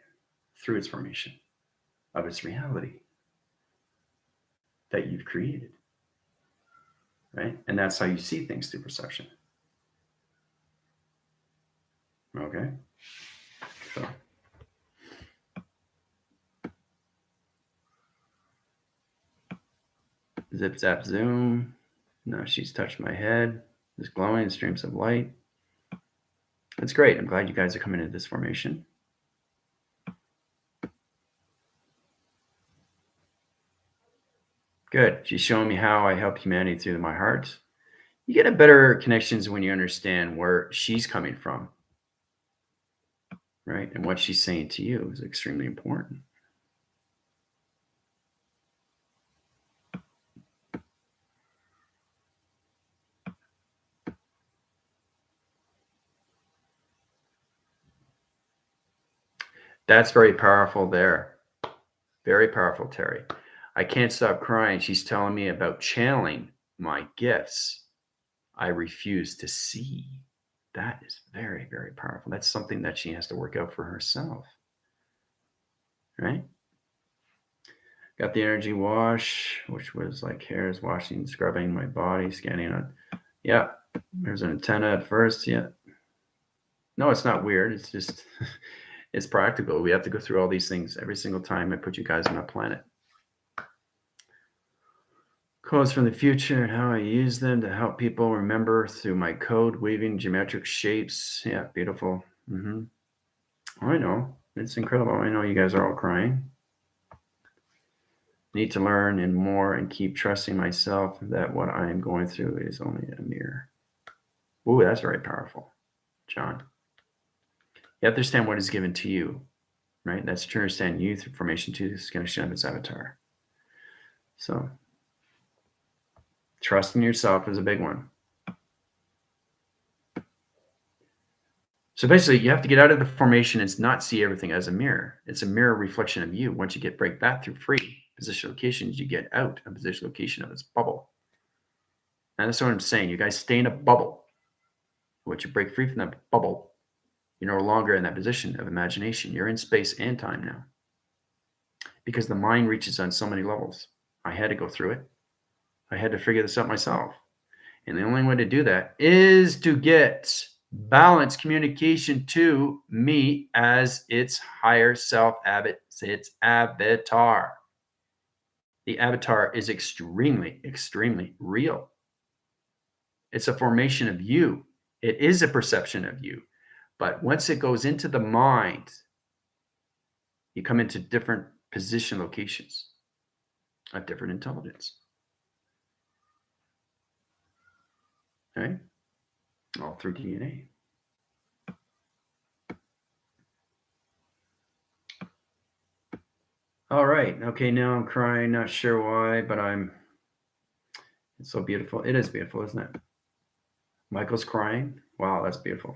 through its formation of its reality that you've created. Right? And that's how you see things through perception. Okay? So. Zip, zap, zoom. Now she's touched my head. It's glowing in streams of light. That's great. I'm glad you guys are coming into this formation. Good. She's showing me how I help humanity through my heart. You get a better connections when you understand where she's coming from. right? And what she's saying to you is extremely important. That's very powerful there. Very powerful, Terry. I can't stop crying. She's telling me about channeling my gifts I refuse to see. That is very, very powerful. That's something that she has to work out for herself, right? Got the energy wash, which was like hairs washing, scrubbing my body, scanning on. Yeah, there's an antenna at first. Yeah. No, it's not weird. It's just, it's practical. We have to go through all these things every single time I put you guys on a planet. Codes from the future and how I use them to help people remember through my code weaving geometric shapes. Yeah, beautiful. I know. It's incredible. I know you guys are all crying. Need to learn and more and keep trusting myself that what I am going through is only a mirror. Ooh, that's very powerful, John. You have to understand what is given to you, right? That's to understand you through formation to this connection of its avatar. So trusting yourself is a big one. So basically, you have to get out of the formation and not see everything as a mirror. It's a mirror reflection of you. Once you break that through free position locations, you get out of position location of its bubble. And that's what I'm saying. You guys stay in a bubble. Once you break free from that bubble, you're no longer in that position of imagination. You're in space and time now. Because the mind reaches on so many levels. I had to go through it. I had to figure this out myself. And the only way to do that is to get balanced communication to me as its higher self, its avatar. The avatar is extremely, extremely real. It's a formation of you. It is a perception of you. But once it goes into the mind, you come into different position locations of different intelligence. Right? All through DNA. All right. Okay, now I'm crying. Not sure why, but it's so beautiful. It is beautiful, isn't it? Michael's crying. Wow, that's beautiful.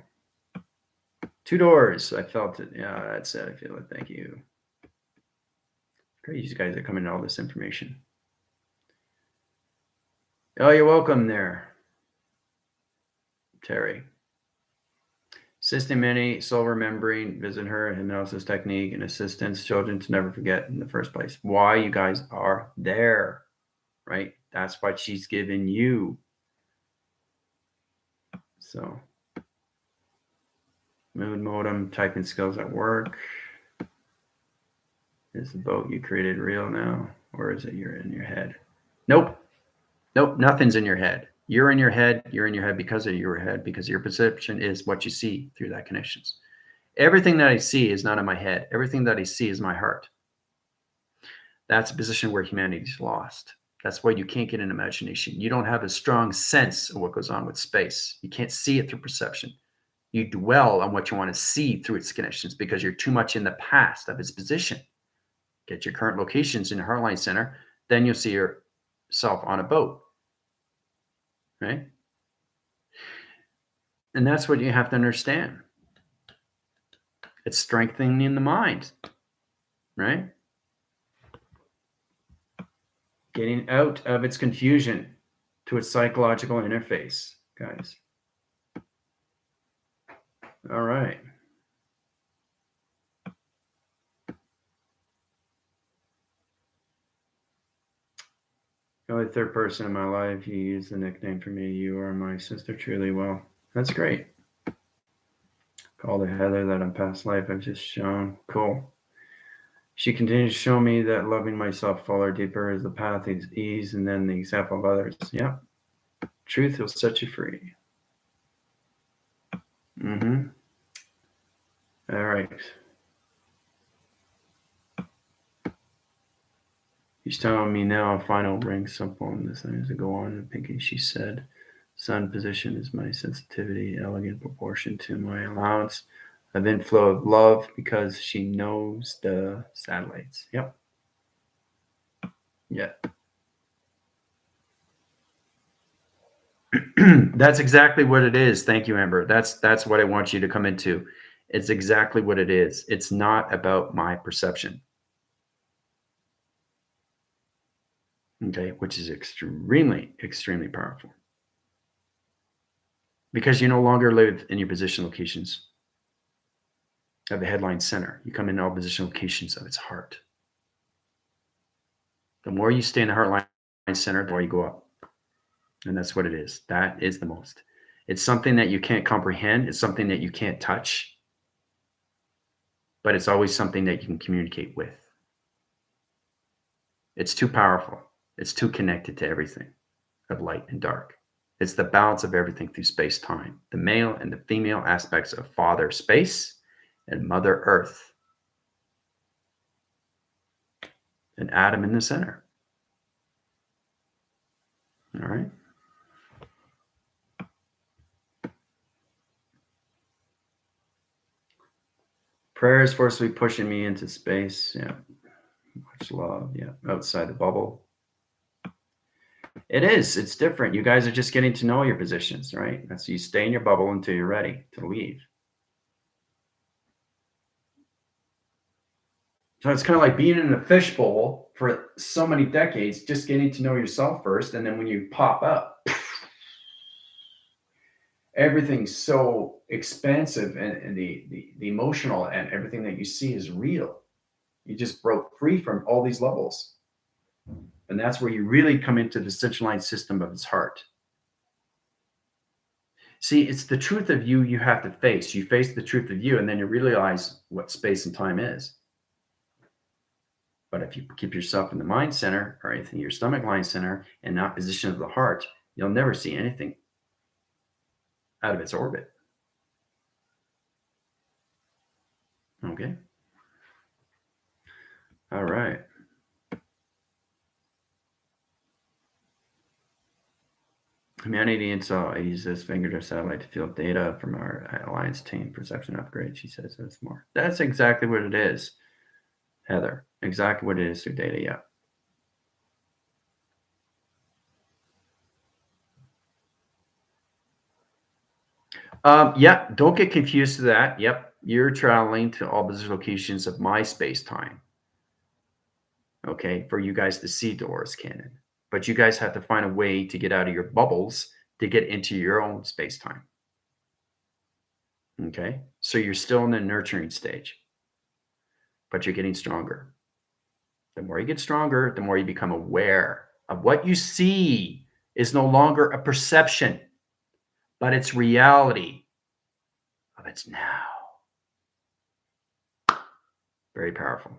2 doors. I felt it. Yeah, that's it. I feel it. Thank you. Great. You guys are coming to all this information. Oh, you're welcome there, Terry. Assisting many, soul remembering, visit her, hypnosis technique, and assistance children to never forget in the first place. Why you guys are there, right? That's what she's given you. So, moon modem, typing skills at work. Is the boat you created real now, or is it you're in your head? Nope, nothing's in your head. You're in your head. You're in your head because of your head, because your perception is what you see through that connections. Everything that I see is not in my head. Everything that I see is my heart. That's a position where humanity's lost. That's why you can't get an imagination. You don't have a strong sense of what goes on with space. You can't see it through perception. You dwell on what you want to see through its connections because you're too much in the past of its position. Get your current locations in the Heartline Center, then you'll see yourself on a boat, right? And that's what you have to understand. It's strengthening the mind, right? Getting out of its confusion to its psychological interface, guys. All right. The only third person in my life, you use the nickname for me. You are my sister truly. Well, that's great. Call the Heather that in past life I've just shown. Cool. She continues to show me that loving myself fuller, deeper is the path is ease, and then the example of others. Yeah. Truth will set you free. All right. She's telling me now a final ring simple and this thing to go on. Thinking she said, sun position is my sensitivity, elegant proportion to my allowance. And then flow of love because she knows the satellites. Yep. Yeah. That's exactly what it is. Thank you, Amber. That's what I want you to come into. It's exactly what it is. It's not about my perception. Okay, which is extremely, extremely powerful. Because you no longer live in your position locations of the headline center. You come in all position locations of its heart. The more you stay in the heartline center, the more you go up. And that's what it is. That is the most. It's something that you can't comprehend. It's something that you can't touch. But it's always something that you can communicate with. It's too powerful. It's too connected to everything of light and dark. It's the balance of everything through space-time, the male and the female aspects of Father Space and Mother Earth, and Adam in the center. All right. Prayer is forcibly pushing me into space. Yeah. Much love. Yeah. Outside the bubble. It is. It's different. You guys are just getting to know your positions, right? That's you stay in your bubble until you're ready to leave. So it's kind of like being in a fishbowl for so many decades, just getting to know yourself first. And then when you pop up, everything's so expansive and the emotional and everything that you see is real. You just broke free from all these levels. And that's where you really come into the central line system of its heart. See, it's the truth of you you have to face. You face the truth of you, and then you realize what space and time is. But if you keep yourself in the mind center or anything, your stomach line center, and not position of the heart, you'll never see anything out of its orbit. Okay. All right. Humanity install uses this finger to satellite to field data from our alliance team perception upgrade. She says it's more. That's exactly what it is, Heather. Exactly what it is through data. Yeah. Yeah, don't get confused to that. Yep, you're traveling to all these locations of my space time. Okay, for you guys to see Doris Cannon. But you guys have to find a way to get out of your bubbles to get into your own space time. Okay, so you're still in the nurturing stage, but you're getting stronger. The more you get stronger, the more you become aware of what you see is no longer a perception, but it's reality of it's now. Very powerful.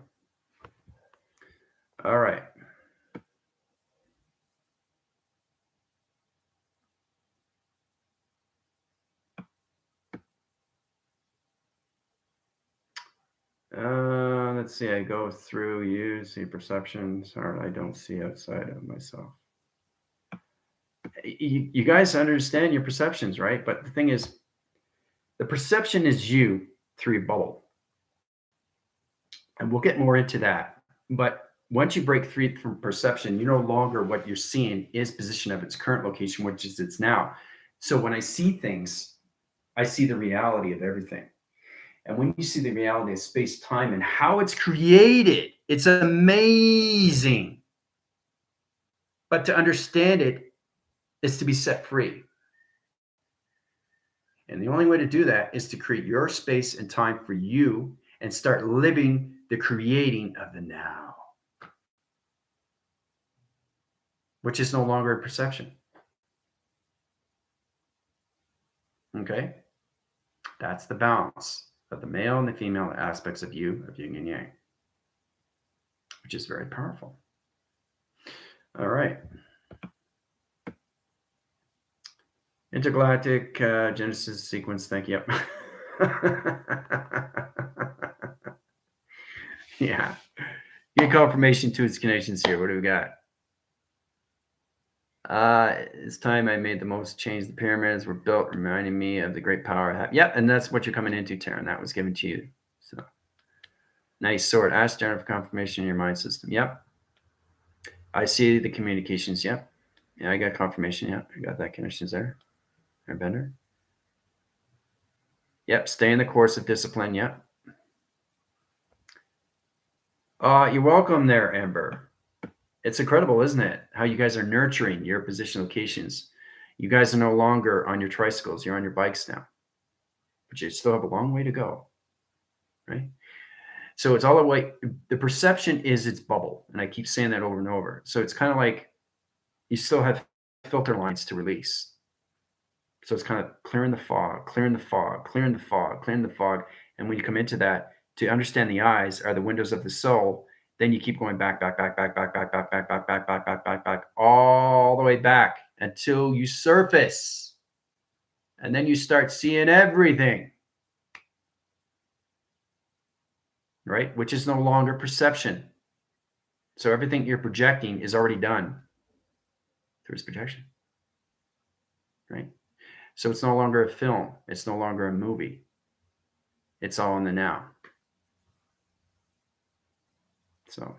All right. Let's see. I go through you, see perceptions, or I don't see outside of myself. You guys understand your perceptions, right? But the thing is, the perception is you through your bubble. And we'll get more into that. But once you break free from perception, you no longer what you're seeing is position of its current location, which is its now. So when I see things, I see the reality of everything. And when you see the reality of space time and how it's created, it's amazing. But to understand it is to be set free. And the only way to do that is to create your space and time for you and start living the creating of the now, which is no longer a perception. Okay? That's the balance of the male and the female aspects of you, of yin and yang, which is very powerful. All right. Intergalactic Genesis sequence. Thank you. Yeah. Get confirmation to its connections here. What do we got? It's time I made the most change. The pyramids were built, reminding me of the great power I have. Yep, and that's what you're coming into, Taryn. That was given to you. So nice sword. Ask Darren for confirmation in your mind system. Yep. I see the communications. Yep. Yeah, I got confirmation. Yep. I got that connections there. Airbender. Yep. Stay in the course of discipline. Yep. You're welcome there, Amber. It's incredible, isn't it? How you guys are nurturing your position locations. You guys are no longer on your tricycles. You're on your bikes now. But you still have a long way to go. Right? So it's all the way. The perception is its bubble. And I keep saying that over and over. So it's kind of like you still have filter lines to release. So it's kind of clearing the fog, clearing the fog, clearing the fog, clearing the fog. And when you come into that, to understand the eyes are the windows of the soul, then you keep going back, all the way back until you surface. And then you start seeing everything. Right? Which is no longer perception. So everything you're projecting is already done through its projection. Right? So it's no longer a film. It's no longer a movie. It's all in the now. So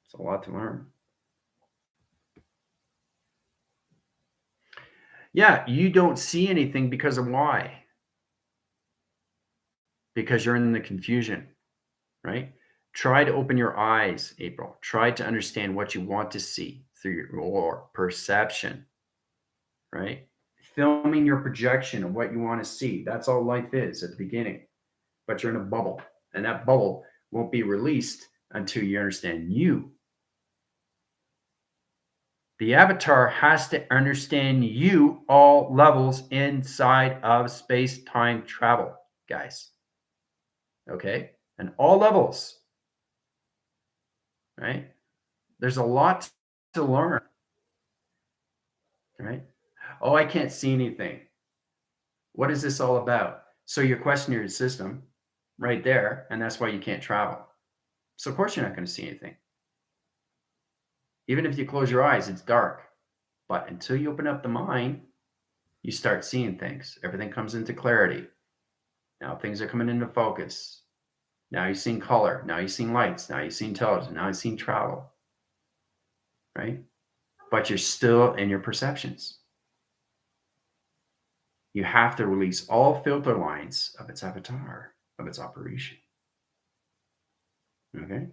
it's a lot to learn. Yeah, you don't see anything because of why? Because you're in the confusion, right? Try to open your eyes, April. Try to understand what you want to see through your perception, right? Filming your projection of what you want to see. That's all life is at the beginning. But you're in a bubble, and that bubble won't be released until you understand you. The avatar has to understand you all levels inside of space-time travel, guys. Okay? And all levels. Right? There's a lot to learn. Right? Oh, I can't see anything. What is this all about? So you're questioning your system right there, and that's why you can't travel. So of course you're not going to see anything. Even if you close your eyes, it's dark. But until you open up the mind, you start seeing things. Everything comes into clarity. Now things are coming into focus. Now you're seeing color. Now you're seeing lights. Now you're seeing television. Now you're seeing travel. Right? But you're still in your perceptions. You have to release all filter lines of its avatar, of its operation. Okay?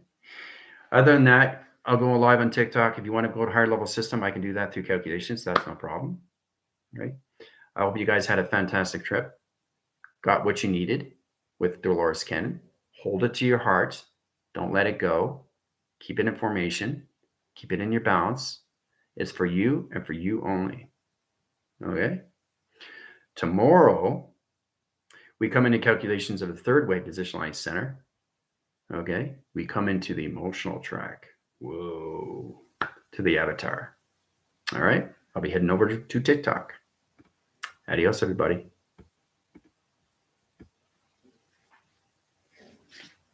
Other than that, I'll go live on TikTok. If you want to go to higher level system, I can do that through calculations. That's no problem. Right? I hope you guys had a fantastic trip. Got what you needed with Dolores Cannon. Hold it to your heart. Don't let it go. Keep it in formation. Keep it in your balance. It's for you and for you only. Okay? Tomorrow, we come into calculations of the third wave positionalized center. Okay? We come into the emotional track. Whoa. To the avatar. All right? I'll be heading over to TikTok. Adios, everybody.